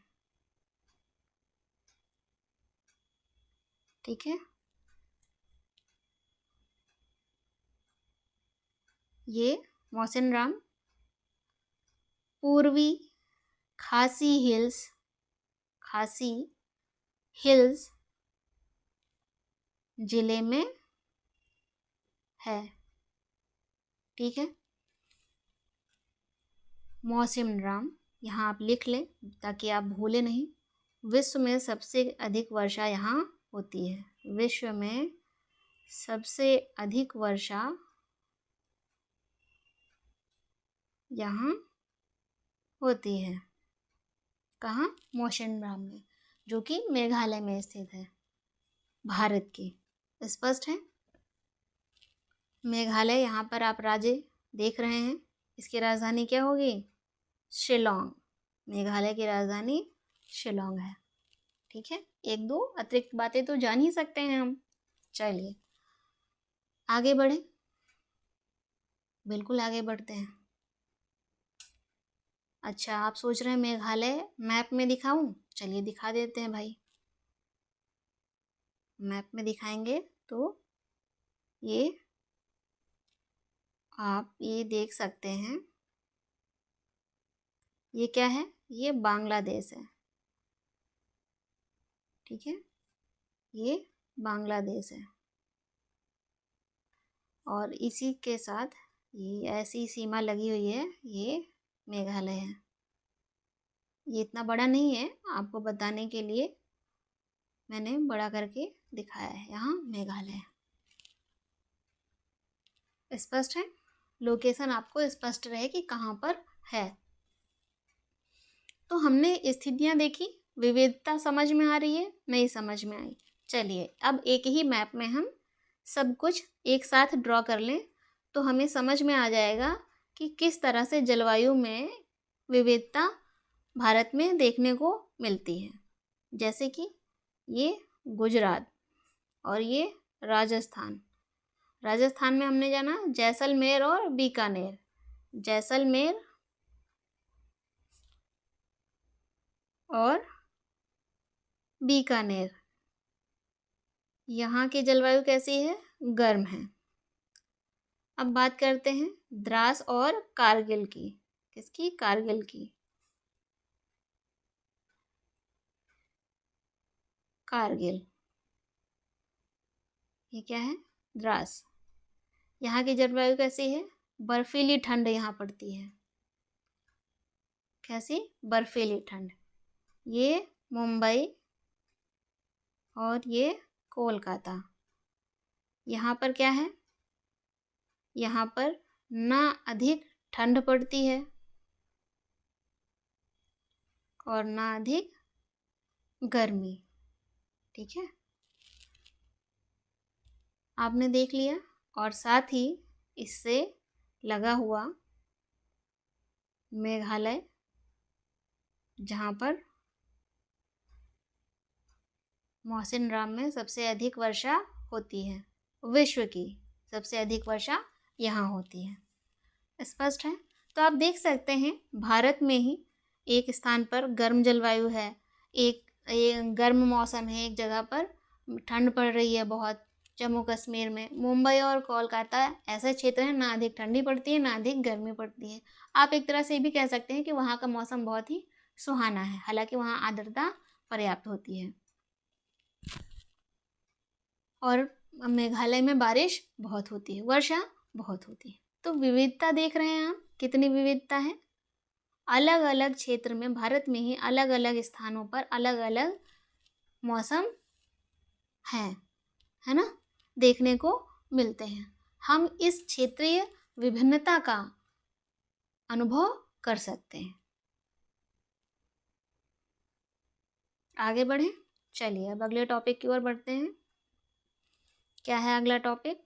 ठीक है, ये मौसिनराम पूर्वी खासी हिल्स, खासी हिल्स जिले में है। ठीक है, मौसिनराम यहाँ आप लिख लें ताकि आप भूलें नहीं। विश्व में सबसे अधिक वर्षा यहाँ होती है। विश्व में सबसे अधिक वर्षा यहाँ होती है। कहाँ? मौसिनराम में, जो कि मेघालय में स्थित है, भारत की। स्पष्ट है? मेघालय, यहाँ पर आप राज्य देख रहे हैं, इसकी राजधानी क्या होगी? शिलोंग। मेघालय की राजधानी शिलोंग है। ठीक है, एक दो अतिरिक्त बातें तो जान ही सकते हैं हम। चलिए आगे बढ़े, बिल्कुल आगे बढ़ते हैं। अच्छा, आप सोच रहे हैं मेघालय मैप में दिखाऊं? चलिए दिखा देते हैं भाई। मैप में दिखाएंगे तो ये आप ये देख सकते हैं, ये क्या है? ये बांग्लादेश है। ठीक है, ये बांग्लादेश है और इसी के साथ ये ऐसी सीमा लगी हुई है, ये मेघालय है। ये इतना बड़ा नहीं है, आपको बताने के लिए मैंने बड़ा करके दिखाया है। यहाँ मेघालय है। स्पष्ट है? लोकेशन आपको स्पष्ट रहे कि कहाँ पर है। तो हमने स्थितियाँ देखी, विविधता समझ में आ रही है? नहीं समझ में आई? चलिए अब एक ही मैप में हम सब कुछ एक साथ ड्रॉ कर लें तो हमें समझ में आ जाएगा कि किस तरह से जलवायु में विविधता भारत में देखने को मिलती है। जैसे कि ये गुजरात और ये राजस्थान। राजस्थान में हमने जाना जैसलमेर और बीकानेर। जैसलमेर और बीकानेर, यहाँ की जलवायु कैसी है? गर्म है। अब बात करते हैं द्रास और कारगिल की। किसकी? कारगिल की। कारगिल, ये क्या है? द्रास। यहाँ की जलवायु कैसी है? बर्फीली ठंड यहाँ पड़ती है। कैसी? बर्फीली ठंड। ये मुंबई और ये कोलकाता। यहाँ पर क्या है? यहाँ पर ना अधिक ठंड पड़ती है और ना अधिक गर्मी। ठीक है, आपने देख लिया। और साथ ही इससे लगा हुआ मेघालय, जहाँ पर मौसिनराम में सबसे अधिक वर्षा होती है, विश्व की सबसे अधिक वर्षा यहाँ होती है। स्पष्ट है? तो आप देख सकते हैं भारत में ही एक स्थान पर गर्म जलवायु है, एक गर्म मौसम है, एक जगह पर ठंड पड़ रही है बहुत। जम्मू कश्मीर में मुंबई और कोलकाता ऐसे क्षेत्र हैं, ना अधिक ठंडी पड़ती है ना अधिक गर्मी पड़ती है। आप एक तरह से भी कह सकते हैं कि वहाँ का मौसम बहुत ही सुहाना है, हालांकि वहाँ आर्द्रता पर्याप्त होती है। और मेघालय में बारिश बहुत होती है, वर्षा बहुत होती है। तो विविधता देख रहे हैं आप, कितनी विविधता है। अलग अलग क्षेत्र में, भारत में ही अलग अलग स्थानों पर अलग अलग मौसम है ना, देखने को मिलते हैं। हम इस क्षेत्रीय विभिन्नता का अनुभव कर सकते हैं। आगे बढ़ें, चलिए अब अगले टॉपिक की ओर बढ़ते हैं। क्या है अगला टॉपिक?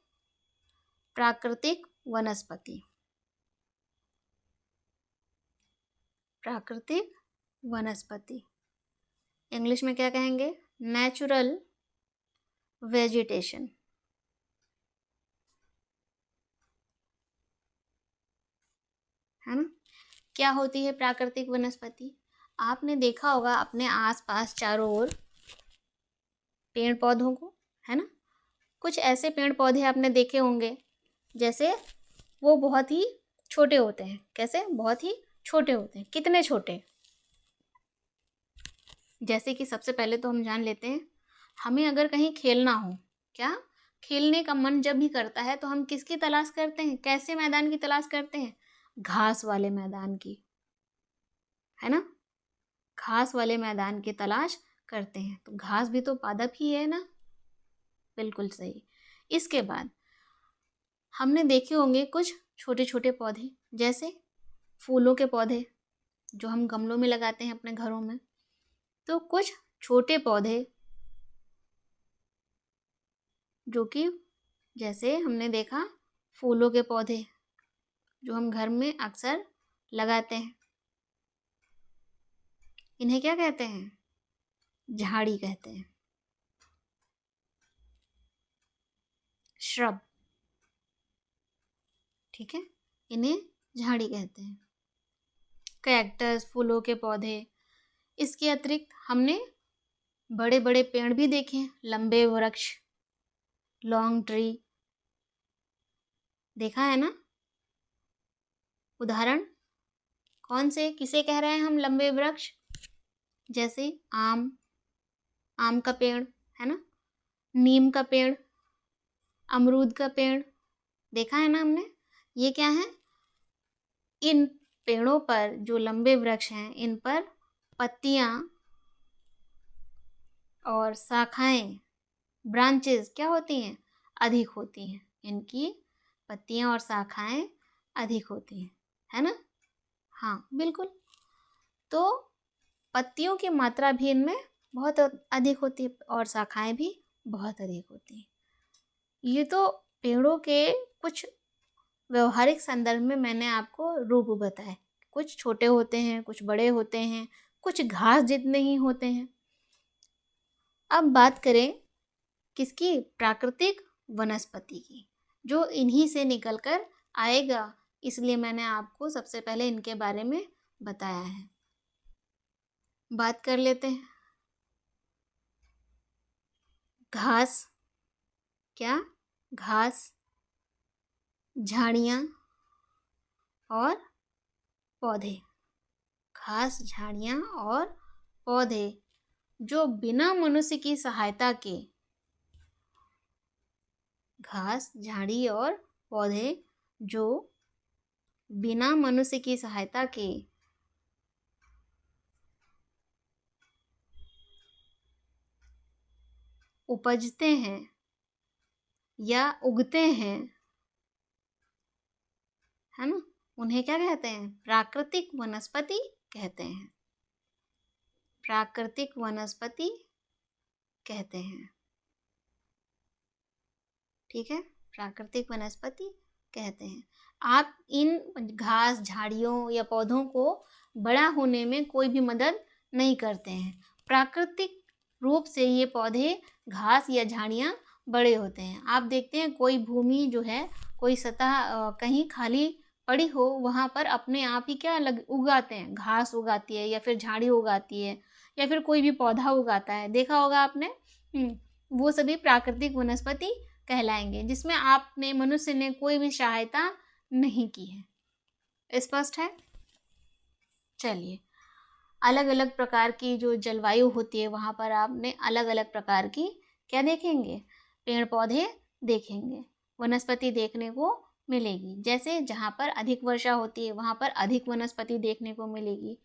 प्राकृतिक वनस्पति। प्राकृतिक वनस्पति इंग्लिश में क्या कहेंगे? Natural vegetation. है ना? क्या होती है प्राकृतिक वनस्पति? आपने देखा होगा अपने आसपास चारों ओर पेड़ पौधों को, है ना? कुछ ऐसे पेड़ पौधे आपने देखे होंगे जैसे वो बहुत ही छोटे होते हैं। कैसे? बहुत ही छोटे होते हैं। कितने छोटे? जैसे कि सबसे पहले तो हम जान लेते हैं, हमें अगर कहीं खेलना हो, क्या खेलने का मन जब भी करता है तो हम किसकी तलाश करते हैं? कैसे मैदान की तलाश करते हैं? घास वाले मैदान की, है ना? घास वाले मैदान की तलाश करते हैं। तो घास भी तो पादप ही है ना? बिल्कुल सही। इसके बाद हमने देखे होंगे कुछ छोटे छोटे पौधे, जैसे फूलों के पौधे जो हम गमलों में लगाते हैं अपने घरों में। तो कुछ छोटे पौधे जो कि जैसे हमने देखा फूलों के पौधे जो हम घर में अक्सर लगाते हैं, इन्हें क्या कहते हैं? झाड़ी कहते हैं। श्रब, ठीक है, इन्हें झाड़ी कहते हैं। कैक्टस, फूलों के पौधे। इसके अतिरिक्त हमने बड़े बड़े पेड़ भी देखे हैं, लंबे वृक्ष, लॉन्ग ट्री, देखा है ना? उदाहरण कौन से, किसे कह रहे हैं हम लंबे वृक्ष? जैसे आम का पेड़, है ना? नीम का पेड़, अमरूद का पेड़, देखा है ना हमने? ये क्या है? इन पेड़ों पर जो लंबे वृक्ष हैं, इन पर पत्तियां और शाखाएं, ब्रांचेस क्या होती हैं? अधिक होती हैं। इनकी पत्तियां और शाखाएं अधिक होती हैं, है ना? हाँ बिल्कुल। तो पत्तियों की मात्रा भी इनमें बहुत अधिक होती है और शाखाएं भी बहुत अधिक होती हैं। ये तो पेड़ों के कुछ व्यवहारिक संदर्भ में मैंने आपको रूप बताए। कुछ छोटे होते हैं, कुछ बड़े होते हैं, कुछ घास जितने ही होते हैं। अब बात करें किसकी? प्राकृतिक वनस्पति की, जो इन्हीं से निकलकर आएगा। इसलिए मैंने आपको सबसे पहले इनके बारे में बताया है। बात कर लेते हैं घास। क्या? घास, झाड़ियाँ और पौधे। घास, झाड़ियाँ और पौधे जो बिना मनुष्य की सहायता के, घास, झाड़ी और पौधे जो बिना मनुष्य की सहायता के उपजते हैं या उगते हैं, है ना? उन्हें क्या कहते हैं? प्राकृतिक वनस्पति कहते हैं। प्राकृतिक वनस्पति कहते हैं, ठीक है? प्राकृतिक वनस्पति कहते हैं। आप इन घास, झाड़ियों या पौधों को बड़ा होने में कोई भी मदद नहीं करते हैं। प्राकृतिक रूप से ये पौधे, घास या झाड़ियाँ बड़े होते हैं। आप देखते हैं कोई भूमि जो है, कोई सतह कहीं खाली पड़ी हो, वहाँ पर अपने आप ही क्या उगाते हैं, घास उगाती है या फिर झाड़ी उगाती है या फिर कोई भी पौधा उगाता है, देखा होगा आपने। वो सभी प्राकृतिक वनस्पति कहलाएंगे, जिसमें आपने, मनुष्य ने कोई भी सहायता नहीं की है। स्पष्ट है? चलिए, अलग अलग प्रकार की जो जलवायु होती है वहाँ पर आपने अलग अलग प्रकार की क्या देखेंगे? पेड़ पौधे देखेंगे, वनस्पति देखने को मिलेगी। जैसे जहाँ पर अधिक वर्षा होती है वहाँ पर अधिक वनस्पति देखने को मिलेगी,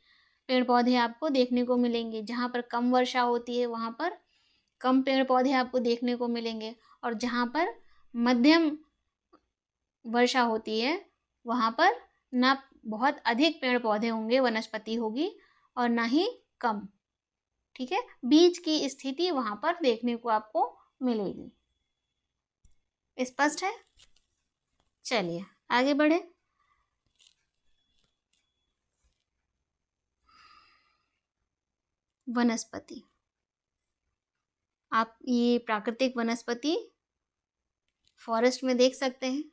पेड़ पौधे आपको देखने को मिलेंगे। जहाँ पर कम वर्षा होती है वहाँ पर कम पेड़ पौधे आपको देखने को मिलेंगे, और जहाँ पर मध्यम वर्षा होती है वहाँ पर ना बहुत अधिक पेड़ पौधे होंगे, वनस्पति होगी, और ना ही कम, ठीक है? बीच की स्थिति वहाँ पर देखने को आपको मिलेगी। स्पष्ट है? चलिए आगे बढ़े। वनस्पति, आप ये प्राकृतिक वनस्पति फॉरेस्ट में देख सकते हैं,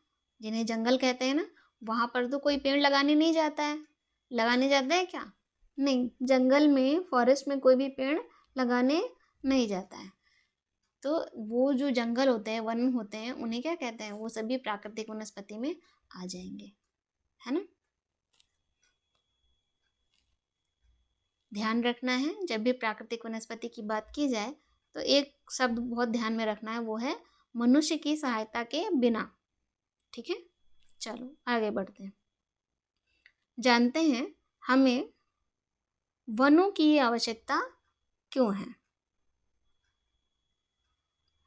जिन्हें जंगल कहते हैं ना। वहाँ पर तो कोई पेड़ लगाने नहीं जाता है। लगाने जाते हैं क्या? नहीं, जंगल में, फॉरेस्ट में कोई भी पेड़ लगाने नहीं जाता है। तो वो जो जंगल होते हैं, वन होते हैं, उन्हें क्या कहते हैं? वो सभी प्राकृतिक वनस्पति में आ जाएंगे, है ना। ध्यान रखना है, जब भी प्राकृतिक वनस्पति की बात की जाए तो एक शब्द बहुत ध्यान में रखना है, वो है मनुष्य की सहायता के बिना। ठीक है, चलो आगे बढ़ते हैं। जानते हैं हमें वनों की आवश्यकता क्यों है।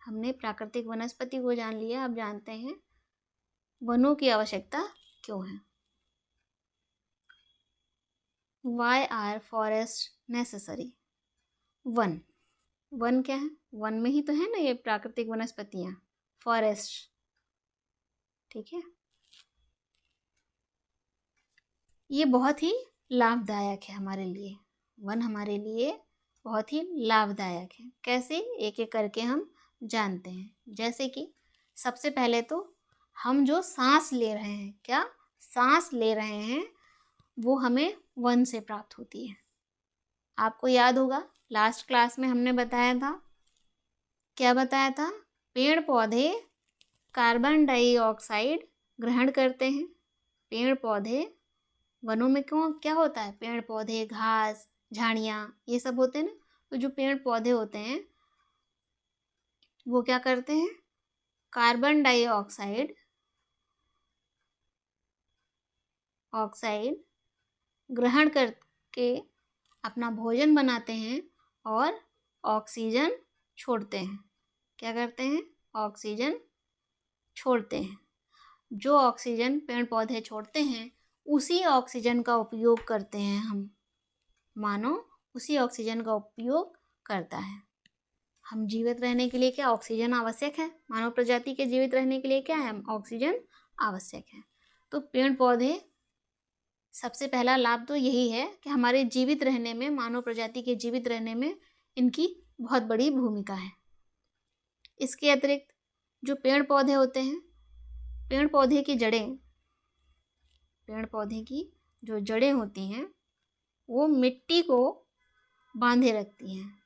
हमने प्राकृतिक वनस्पति को जान लिया, अब जानते हैं वनों की आवश्यकता क्यों है। Why are forests necessary? One, one क्या है? वन में ही तो है ना ये प्राकृतिक वनस्पतियां, फॉरेस्ट। ठीक है, ये बहुत ही लाभदायक है हमारे लिए। वन हमारे लिए बहुत ही लाभदायक है। कैसे? एक एक करके हम जानते हैं। जैसे कि सबसे पहले तो हम जो सांस ले रहे हैं, क्या सांस ले रहे हैं, वो हमें वन से प्राप्त होती है। आपको याद होगा लास्ट क्लास में हमने बताया था, क्या बताया था? पेड़ पौधे कार्बन डाइऑक्साइड ग्रहण करते हैं। पेड़ पौधे, वनों में क्यों क्या होता है? पेड़ पौधे, घास, झाड़ियाँ, ये सब होते हैं ना। तो जो पेड़ पौधे होते हैं वो क्या करते हैं? कार्बन डाइऑक्साइड ग्रहण करके अपना भोजन बनाते हैं और ऑक्सीजन छोड़ते हैं। क्या करते हैं? ऑक्सीजन छोड़ते हैं। जो ऑक्सीजन पेड़ पौधे छोड़ते हैं, उसी ऑक्सीजन का उपयोग करते हैं हम। मानव उसी ऑक्सीजन का उपयोग करता है। हम जीवित रहने के लिए क्या ऑक्सीजन आवश्यक है? मानव प्रजाति के जीवित रहने के लिए क्या है? ऑक्सीजन आवश्यक है। तो पेड़ पौधे, सबसे पहला लाभ तो यही है कि हमारे जीवित रहने में, मानव प्रजाति के जीवित रहने में इनकी बहुत बड़ी भूमिका है। इसके अतिरिक्त जो पेड़ पौधे होते हैं, पेड़ पौधे की जड़ें, पेड़ पौधे की जो जड़ें होती हैं वो मिट्टी को बांधे रखती हैं।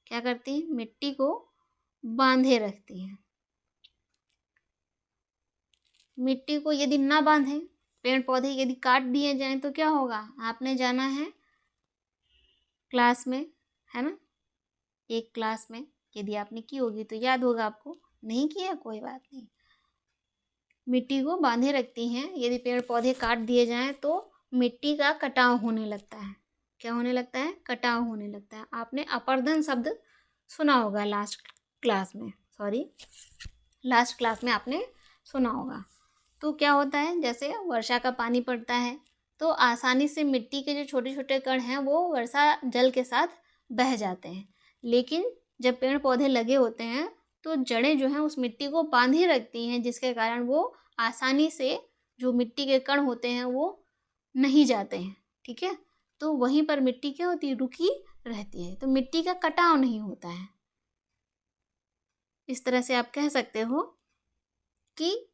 क्या करती हैं? मिट्टी को बांधे रखती हैं। मिट्टी को यदि ना बांधें, पेड़ पौधे यदि काट दिए जाएं तो क्या होगा? आपने जाना है क्लास में, है ना। एक क्लास में यदि आपने की होगी तो याद होगा आपको, नहीं किया कोई बात नहीं। मिट्टी को बांधे रखती हैं। यदि पेड़ पौधे काट दिए जाएं तो मिट्टी का कटाव होने लगता है। क्या होने लगता है? कटाव होने लगता है। आपने अपरदन शब्द सुना होगा लास्ट क्लास में आपने सुना होगा। तो क्या होता है, जैसे वर्षा का पानी पड़ता है तो आसानी से मिट्टी के जो छोटे छोटे कण हैं वो वर्षा जल के साथ बह जाते हैं। लेकिन जब पेड़ पौधे लगे होते हैं तो जड़ें जो हैं उस मिट्टी को बांधे रखती हैं, जिसके कारण वो आसानी से जो मिट्टी के कण होते हैं वो नहीं जाते हैं। ठीक है, तो वहीं पर मिट्टी क्या होती है? रुकी रहती है। तो मिट्टी का कटाव नहीं होता है। इस तरह से आप कह सकते हो कि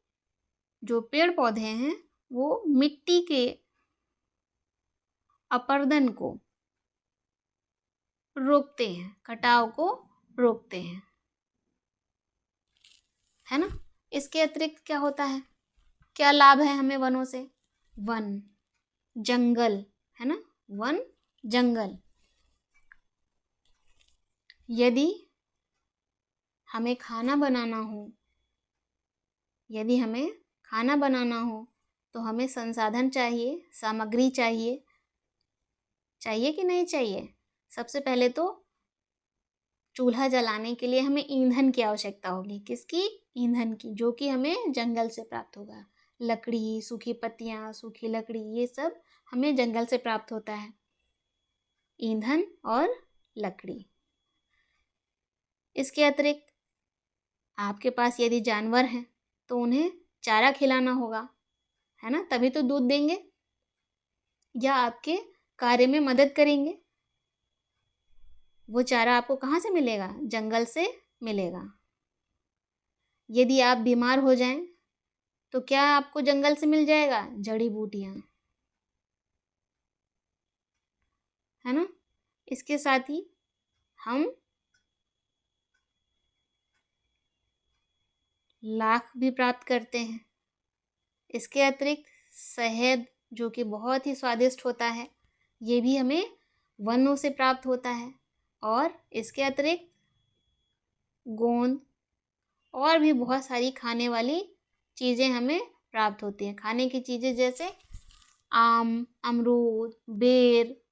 जो पेड़ पौधे हैं वो मिट्टी के अपरदन को रोकते हैं, कटाव को रोकते हैं, है ना। इसके अतिरिक्त क्या होता है? क्या लाभ है हमें वनों से? वन, जंगल, है ना। वन, जंगल। यदि हमें खाना बनाना हो, यदि हमें खाना बनाना हो तो हमें संसाधन चाहिए, सामग्री चाहिए। चाहिए कि नहीं चाहिए? सबसे पहले तो चूल्हा जलाने के लिए हमें ईंधन की आवश्यकता होगी। किसकी? ईंधन की, जो कि हमें जंगल से प्राप्त होगा। लकड़ी, सूखी पत्तियाँ, सूखी लकड़ी, ये सब हमें जंगल से प्राप्त होता है। ईंधन और लकड़ी। इसके अतिरिक्त आपके पास यदि जानवर हैं तो उन्हें चारा खिलाना होगा, है ना, तभी तो दूध देंगे या आपके कार्य में मदद करेंगे। वो चारा आपको कहाँ से मिलेगा? जंगल से मिलेगा। यदि आप बीमार हो जाएं तो क्या आपको जंगल से मिल जाएगा? जड़ी बूटियां, है ना। इसके साथ ही हम लाख भी प्राप्त करते हैं। इसके अतिरिक्त शहद, जो कि बहुत ही स्वादिष्ट होता है, ये भी हमें वनों से प्राप्त होता है। और इसके अतिरिक्त गोंद और भी बहुत सारी खाने वाली चीज़ें हमें प्राप्त होती हैं। खाने की चीज़ें जैसे आम, अमरूद, बेर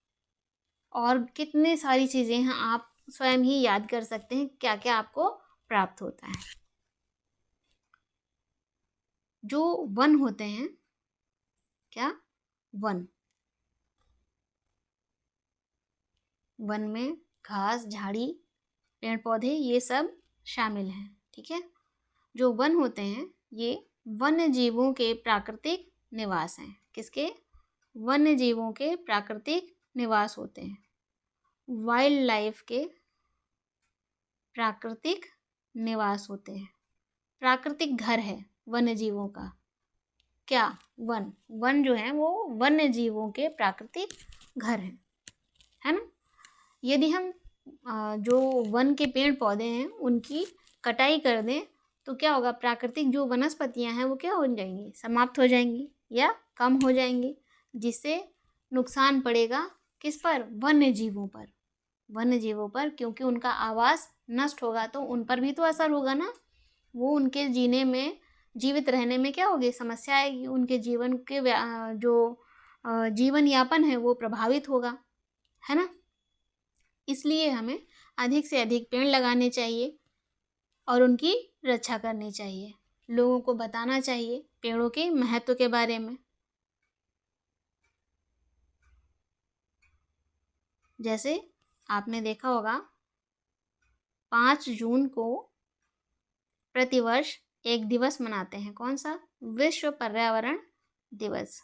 और कितनी सारी चीज़ें हैं, आप स्वयं ही याद कर सकते हैं क्या क्या आपको प्राप्त होता है। जो वन होते हैं, क्या वन वन में घास, झाड़ी, पेड़ पौधे ये सब शामिल हैं। ठीक है। जो वन होते हैं ये वन्य जीवों के प्राकृतिक निवास हैं। किसके? वन्य जीवों के प्राकृतिक निवास होते हैं। वाइल्ड लाइफ के प्राकृतिक निवास होते हैं। प्राकृतिक घर है वन्य जीवों का। क्या? वन। वन जो है वो वन्य जीवों के प्राकृतिक घर हैं, है ना। यदि हम जो वन के पेड़ पौधे हैं उनकी कटाई कर दें तो क्या होगा? प्राकृतिक जो वनस्पतियां हैं वो क्या हो जाएंगी? समाप्त हो जाएंगी या कम हो जाएंगी, जिससे नुकसान पड़ेगा किस पर? वन्य जीवों पर। वन्य जीवों पर, क्योंकि उनका आवास नष्ट होगा तो उन पर भी तो असर होगा ना। वो उनके जीने में, जीवित रहने में क्या होगी? समस्या आएगी। उनके जीवन के जो जीवन यापन है वो प्रभावित होगा, है ना। इसलिए हमें अधिक से अधिक पेड़ लगाने चाहिए और उनकी रक्षा करनी चाहिए। लोगों को बताना चाहिए पेड़ों के महत्व के बारे में। जैसे आपने देखा होगा 5 जून को प्रतिवर्ष एक दिवस मनाते हैं। कौन सा? विश्व पर्यावरण दिवस।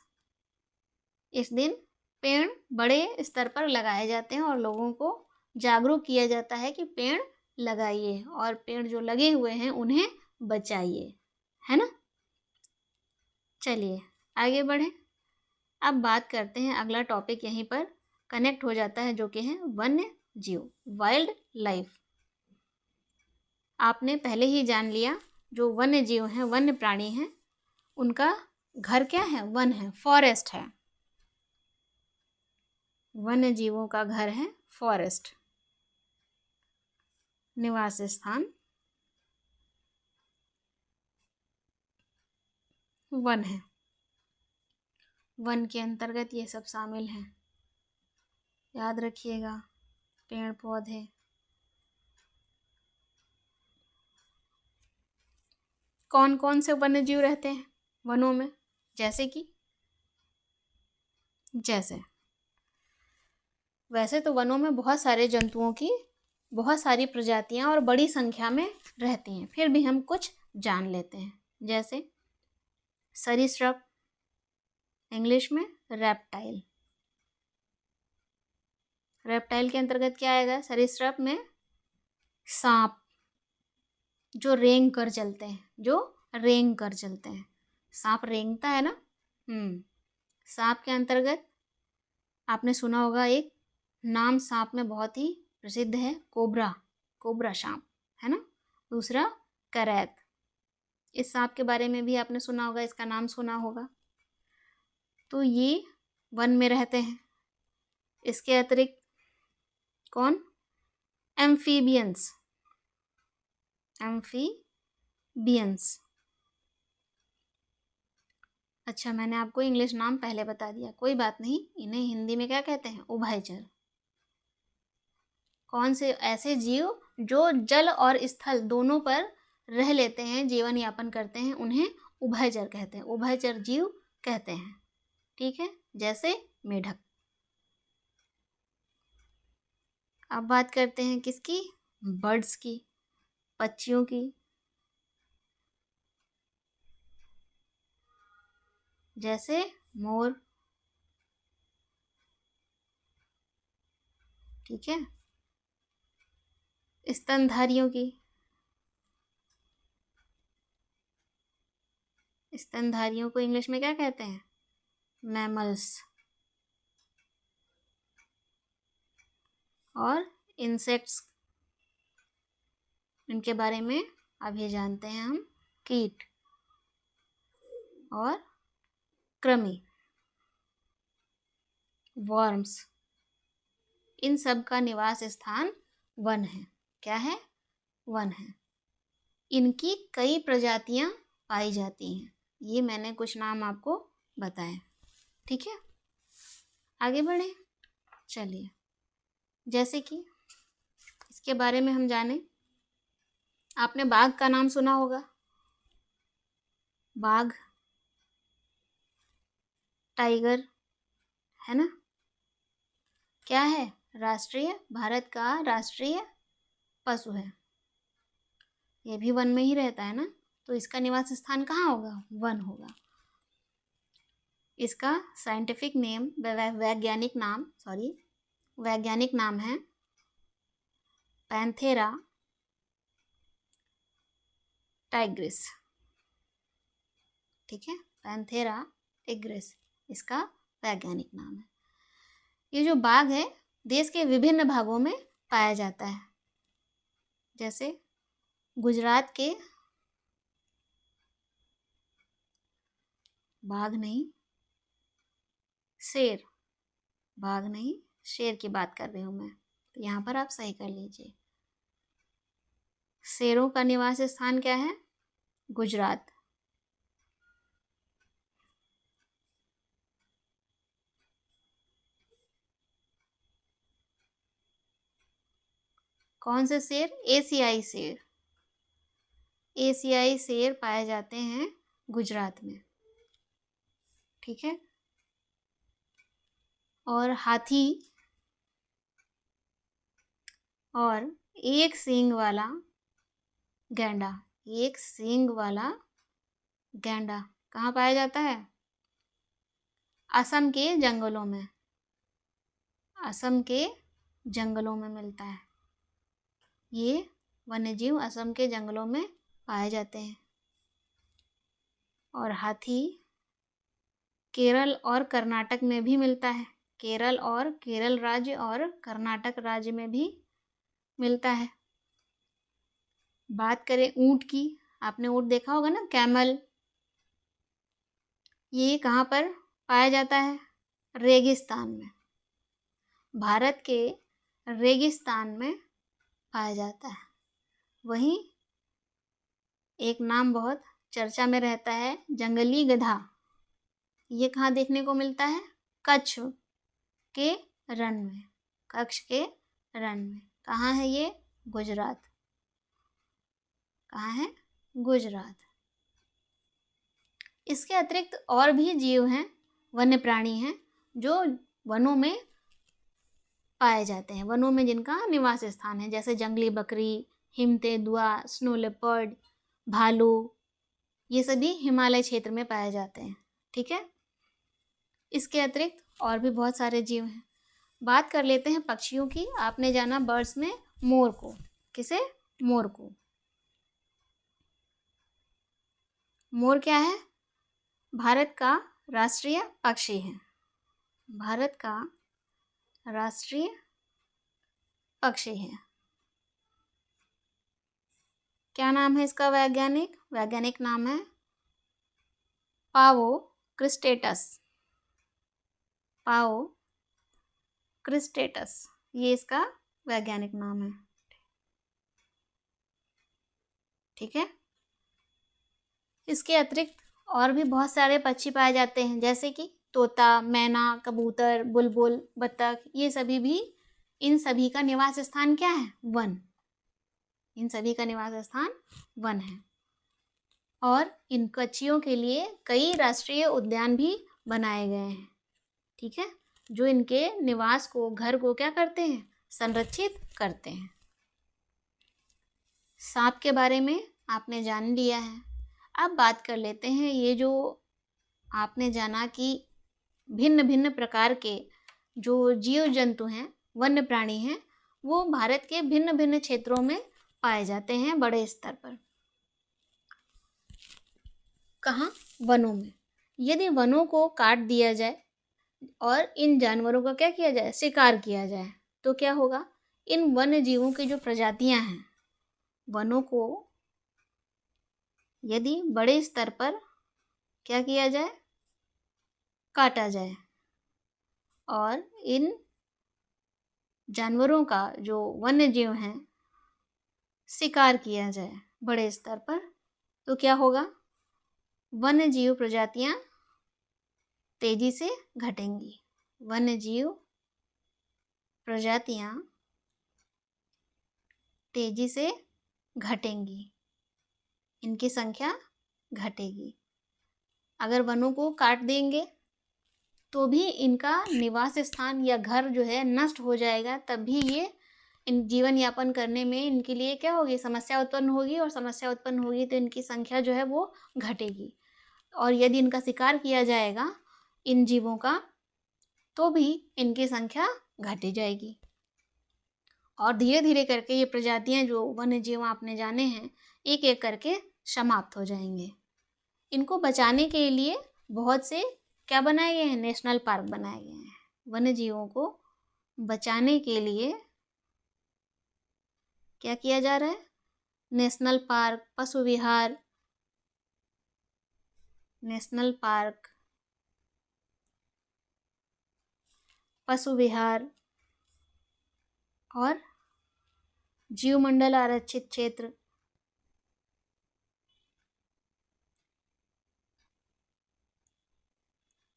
इस दिन पेड़ बड़े स्तर पर लगाए जाते हैं और लोगों को जागरूक किया जाता है कि पेड़ लगाइए और पेड़ जो लगे हुए हैं उन्हें बचाइए, है ना। चलिए आगे बढ़ें। अब बात करते हैं, अगला टॉपिक यहीं पर कनेक्ट हो जाता है, जो कि है वन्य जीव, वाइल्ड लाइफ। आपने पहले ही जान लिया, जो वन्य जीव हैं, वन्य प्राणी हैं, उनका घर क्या है? वन है, फॉरेस्ट है। वन्य जीवों का घर है फॉरेस्ट, निवास स्थान वन है। वन के अंतर्गत ये सब शामिल हैं, याद रखिएगा। पेड़ पौधे, कौन कौन से वन्य जीव रहते हैं वनों में? जैसे कि वैसे तो वनों में बहुत सारे जंतुओं की बहुत सारी प्रजातियां और बड़ी संख्या में रहती हैं, फिर भी हम कुछ जान लेते हैं। जैसे सरीसृप, इंग्लिश में रेप्टाइल। रेप्टाइल के अंतर्गत क्या आएगा? सरीसृप में सांप, जो रेंग कर चलते हैं, सांप रेंगता है ना। सांप के अंतर्गत आपने सुना होगा एक नाम, सांप में बहुत ही प्रसिद्ध है, कोबरा सांप, है ना। दूसरा करैत, इस सांप के बारे में भी आपने सुना होगा, इसका नाम सुना होगा। तो ये वन में रहते हैं। इसके अतिरिक्त कौन? एम्फीबियंस। अच्छा, मैंने आपको इंग्लिश नाम पहले बता दिया, कोई बात नहीं। इन्हें हिंदी में क्या कहते हैं? उभयचर। कौन से ऐसे जीव जो जल और स्थल दोनों पर रह लेते हैं, जीवन यापन करते हैं, उन्हें उभयचर कहते हैं, उभयचर जीव कहते हैं। ठीक है, जैसे मेढक। अब बात करते हैं किसकी? बर्ड्स की, पक्षियों की। जैसे मोर, ठीक है। स्तनधारियों की, स्तनधारियों को इंग्लिश में क्या कहते हैं? मैमल्स। और इंसेक्ट्स, इनके बारे में अभी जानते हैं हम, कीट और कृमि, वर्म्स, इन सब का निवास स्थान वन है। क्या है? वन है। इनकी कई प्रजातियां पाई जाती हैं। ये मैंने कुछ नाम आपको बताए, ठीक है। आगे बढ़े, चलिए। जैसे कि इसके बारे में हम जाने, आपने बाघ का नाम सुना होगा। बाघ, टाइगर, है ना? क्या है? राष्ट्रीय, भारत का राष्ट्रीय पशु है। ये भी वन में ही रहता है ना, तो इसका निवास स्थान कहाँ होगा? वन होगा। इसका साइंटिफिक नेम, वैज्ञानिक नाम है पैंथेरा टाइग्रिस, ठीक है। पैंथेरा टाइग्रिस इसका वैज्ञानिक नाम है। ये जो बाघ है देश के विभिन्न भागों में पाया जाता है। जैसे गुजरात के, बाघ नहीं, शेर, बाघ नहीं शेर की बात कर रही हूँ मैं, तो यहाँ पर आप सही कर लीजिए। शेरों का निवास स्थान क्या है? गुजरात। कौन से शेर? एशियाई शेर। एशियाई शेर पाए जाते हैं गुजरात में, ठीक है। और हाथी और एक सींग वाला गैंडा, एक सींग वाला गैंडा कहाँ पाया जाता है? असम के जंगलों में, असम के जंगलों में मिलता है। ये वन्यजीव असम के जंगलों में पाए जाते हैं। और हाथी केरल और कर्नाटक में भी मिलता है। केरल राज्य और कर्नाटक राज्य में भी मिलता है। बात करें ऊंट की, आपने ऊंट देखा होगा ना, कैमल। ये कहाँ पर पाया जाता है? रेगिस्तान में, भारत के रेगिस्तान में पाया जाता है। वहीं एक नाम बहुत चर्चा में रहता है, जंगली गधा। ये कहाँ देखने को मिलता है? कच्छ के रण में, कच्छ के रण में। कहाँ है ये? गुजरात। कहाँ है? गुजरात। इसके अतिरिक्त और भी जीव हैं, वन्य प्राणी हैं, जो वनों में पाए जाते हैं, वनों में जिनका निवास स्थान है। जैसे जंगली बकरी, हिम तेंदुआ, स्नो लेपर्ड, भालू, ये सभी हिमालय क्षेत्र में पाए जाते हैं, ठीक है। इसके अतिरिक्त और भी बहुत सारे जीव हैं। बात कर लेते हैं पक्षियों की। आपने जाना बर्ड्स में मोर को। किसे? मोर को। मोर क्या है? भारत का राष्ट्रीय पक्षी है। भारत का राष्ट्रीय पक्षी है। क्या नाम है इसका? वैज्ञानिक नाम है पावो क्रिस्टेटस। पाओ क्रिस्टेटस, ये इसका वैज्ञानिक नाम है, ठीक है। इसके अतिरिक्त और भी बहुत सारे पक्षी पाए जाते हैं, जैसे कि तोता, मैना, कबूतर, बुलबुल, बत्तख, ये सभी भी, इन सभी का निवास स्थान क्या है? वन। इन सभी का निवास स्थान वन है। और इन पक्षियों के लिए कई राष्ट्रीय उद्यान भी बनाए गए हैं, ठीक है, जो इनके निवास को, घर को क्या करते हैं? संरक्षित करते हैं। सांप के बारे में आपने जान लिया है। अब बात कर लेते हैं, ये जो आपने जाना कि भिन्न भिन्न प्रकार के जो जीव जंतु हैं, वन्य प्राणी हैं, वो भारत के भिन्न भिन्न क्षेत्रों में पाए जाते हैं बड़े स्तर पर। कहाँ? वनों में। यदि वनों को काट दिया जाए और इन जानवरों का क्या किया जाए? शिकार किया जाए, तो क्या होगा? इन वन्य जीवों की जो प्रजातियां हैं, वनों को यदि बड़े स्तर पर क्या किया जाए? काटा जाए और इन जानवरों का जो वन्य जीव हैं शिकार किया जाए बड़े स्तर पर, तो क्या होगा? वन्य जीव प्रजातियां तेजी से घटेंगी। वन्य जीव प्रजातियां तेजी से घटेंगी, इनकी संख्या घटेगी। अगर वनों को काट देंगे तो भी इनका निवास स्थान या घर जो है नष्ट हो जाएगा, तब भी ये इन जीवन यापन करने में इनके लिए क्या होगी? समस्या उत्पन्न होगी, और समस्या उत्पन्न होगी तो इनकी संख्या जो है वो घटेगी। और यदि इनका शिकार किया जाएगा इन जीवों का, तो भी इनकी संख्या घटी जाएगी और धीरे धीरे करके ये प्रजातियां जो वन्य जीव आपने जाने हैं एक एक करके समाप्त हो जाएंगे। इनको बचाने के लिए बहुत से क्या बनाए गए हैं? नेशनल पार्क बनाए गए हैं। वन्य जीवों को बचाने के लिए क्या किया जा रहा है? नेशनल पार्क, पशु विहार, नेशनल पार्क, पशु विहार और जीवमंडल आरक्षित क्षेत्र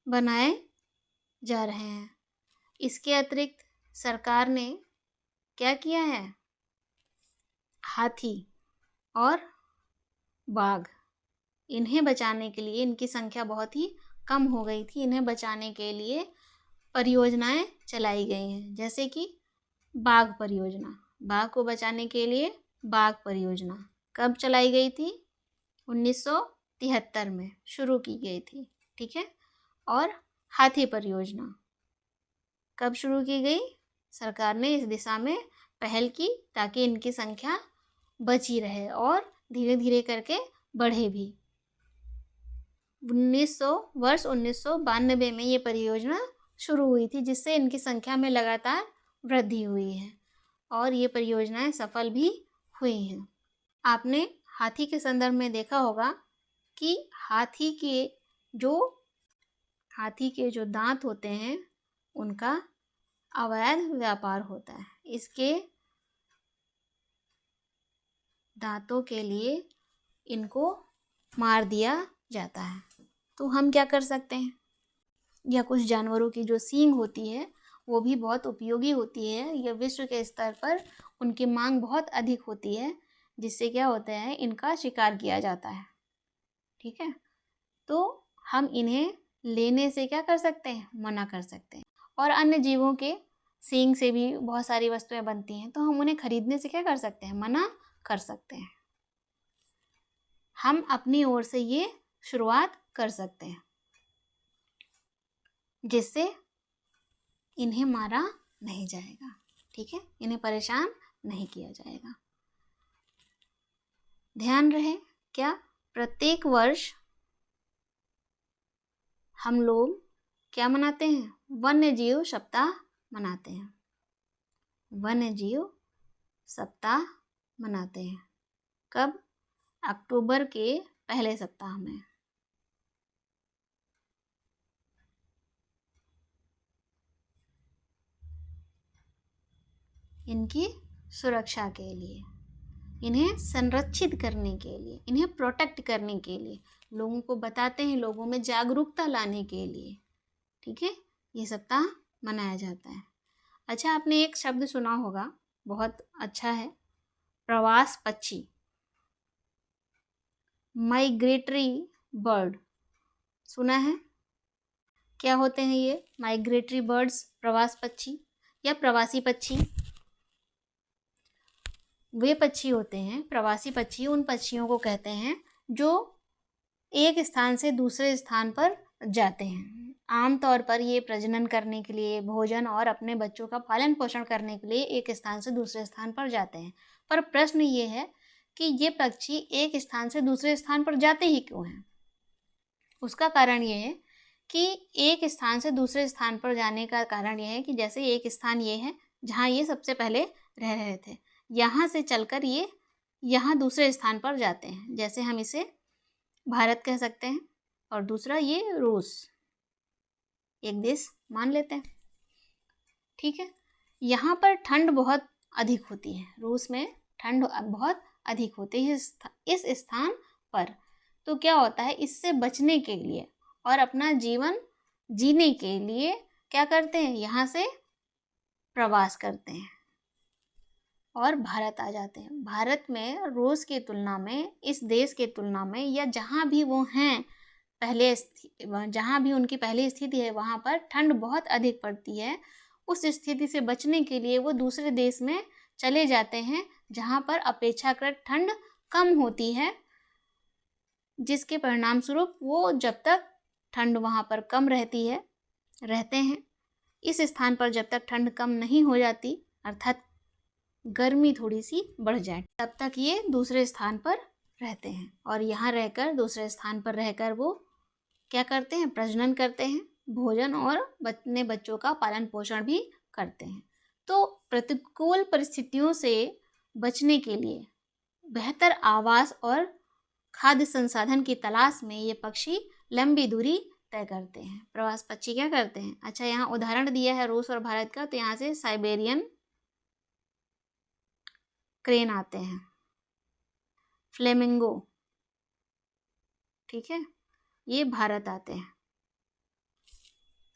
बनाए जा रहे हैं। इसके अतिरिक्त सरकार ने क्या किया है? हाथी और बाघ, इन्हें बचाने के लिए, इनकी संख्या बहुत ही कम हो गई थी, इन्हें बचाने के लिए परियोजनाएं चलाई गई हैं। जैसे कि बाघ परियोजना, बाघ को बचाने के लिए बाघ परियोजना कब चलाई गई थी? 1973 में शुरू की गई थी, ठीक है। और हाथी परियोजना कब शुरू की गई? सरकार ने इस दिशा में पहल की ताकि इनकी संख्या बची रहे और धीरे धीरे करके बढ़े भी। वर्ष 1992 में ये परियोजना शुरू हुई थी, जिससे इनकी संख्या में लगातार वृद्धि हुई है और ये परियोजनाएं सफल भी हुई हैं। आपने हाथी के संदर्भ में देखा होगा कि हाथी के जो दांत होते हैं उनका अवैध व्यापार होता है। इसके दांतों के लिए इनको मार दिया जाता है। तो हम क्या कर सकते हैं? या कुछ जानवरों की जो सींग होती है वो भी बहुत उपयोगी होती है। यह विश्व के स्तर पर उनकी मांग बहुत अधिक होती है, जिससे क्या होता है? इनका शिकार किया जाता है, ठीक है। तो हम इन्हें लेने से क्या कर सकते हैं? मना कर सकते हैं। और अन्य जीवों के सींग से भी बहुत सारी वस्तुएं बनती हैं, तो हम उन्हें खरीदने से क्या कर सकते हैं? मना कर सकते हैं। हम अपनी ओर से ये शुरुआत कर सकते हैं, जिससे इन्हें मारा नहीं जाएगा, ठीक है। इन्हें परेशान नहीं किया जाएगा। ध्यान रहे क्या? प्रत्येक वर्ष हम लोग क्या मनाते हैं? वन्य जीव सप्ताह मनाते हैं। वन्य जीव सप्ताह मनाते हैं। कब? अक्टूबर के पहले सप्ताह में। इनकी सुरक्षा के लिए, इन्हें संरक्षित करने के लिए, इन्हें प्रोटेक्ट करने के लिए लोगों को बताते हैं, लोगों में जागरूकता लाने के लिए, ठीक है, ये सप्ताह मनाया जाता है। अच्छा, आपने एक शब्द सुना होगा, बहुत अच्छा है, प्रवास पक्षी, माइग्रेटरी बर्ड, सुना है? क्या होते हैं ये माइग्रेटरी बर्ड्स? प्रवास पक्षी या प्रवासी पक्षी। वे पक्षी होते हैं, प्रवासी पक्षी उन पक्षियों को कहते हैं जो एक स्थान से दूसरे स्थान पर जाते हैं। आमतौर पर ये प्रजनन करने के लिए, भोजन और अपने बच्चों का पालन पोषण करने के लिए एक स्थान से दूसरे स्थान पर जाते हैं। पर प्रश्न ये है कि ये पक्षी एक स्थान से दूसरे स्थान पर जाते ही क्यों हैं? उसका कारण ये है कि एक स्थान से दूसरे स्थान पर जाने का कारण ये है कि जैसे एक स्थान ये है जहाँ ये सबसे पहले रह रहे थे, यहाँ से चलकर ये यहाँ दूसरे स्थान पर जाते हैं। जैसे हम इसे भारत कह सकते हैं और दूसरा ये रूस, एक देश मान लेते हैं। ठीक है, यहाँ पर ठंड बहुत अधिक होती है, रूस में ठंड बहुत अधिक होती है इस स्थान पर। तो क्या होता है, इससे बचने के लिए और अपना जीवन जीने के लिए क्या करते हैं, यहाँ से प्रवास करते हैं और भारत आ जाते हैं। भारत में रूस की तुलना में, इस देश की तुलना में, या जहाँ भी वो हैं पहले, जहाँ भी उनकी पहली स्थिति है वहाँ पर ठंड बहुत अधिक पड़ती है। उस स्थिति से बचने के लिए वो दूसरे देश में चले जाते हैं जहाँ पर अपेक्षाकृत ठंड कम होती है, जिसके परिणाम स्वरूप वो जब तक ठंड वहाँ पर कम रहते हैं, इस स्थान पर जब तक ठंड कम नहीं हो जाती, अर्थात गर्मी थोड़ी सी बढ़ जाए, तब तक ये दूसरे स्थान पर रहते हैं और यहाँ रहकर, दूसरे स्थान पर रहकर वो क्या करते हैं, प्रजनन करते हैं, भोजन और अपने बच्चों का पालन पोषण भी करते हैं। तो प्रतिकूल परिस्थितियों से बचने के लिए बेहतर आवास और खाद्य संसाधन की तलाश में ये पक्षी लंबी दूरी तय करते हैं। प्रवास पक्षी क्या करते हैं? अच्छा, यहाँ उदाहरण दिया है रूस और भारत का, तो यहाँ से साइबेरियन क्रेन आते हैं, फ्लेमिंगो, ठीक है, ये भारत आते हैं।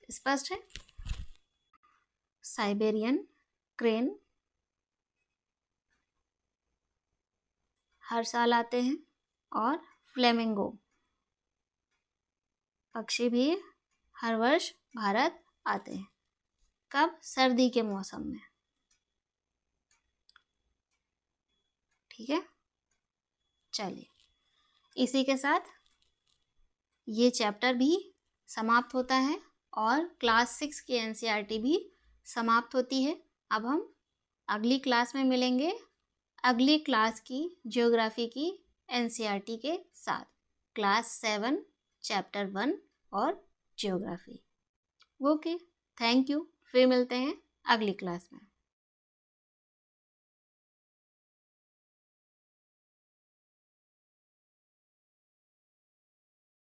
स्पष्ट है? साइबेरियन क्रेन हर साल आते हैं और फ्लेमिंगो पक्षी भी हर वर्ष भारत आते हैं। कब? सर्दी के मौसम में। ठीक है, चलिए, इसी के साथ ये चैप्टर भी समाप्त होता है और क्लास 6 की एनसीईआरटी भी समाप्त होती है। अब हम अगली क्लास में मिलेंगे, अगली क्लास की ज्योग्राफी की एनसीईआरटी के साथ, क्लास 7 चैप्टर 1 और ज्योग्राफी। ओके, थैंक यू, फिर मिलते हैं अगली क्लास में।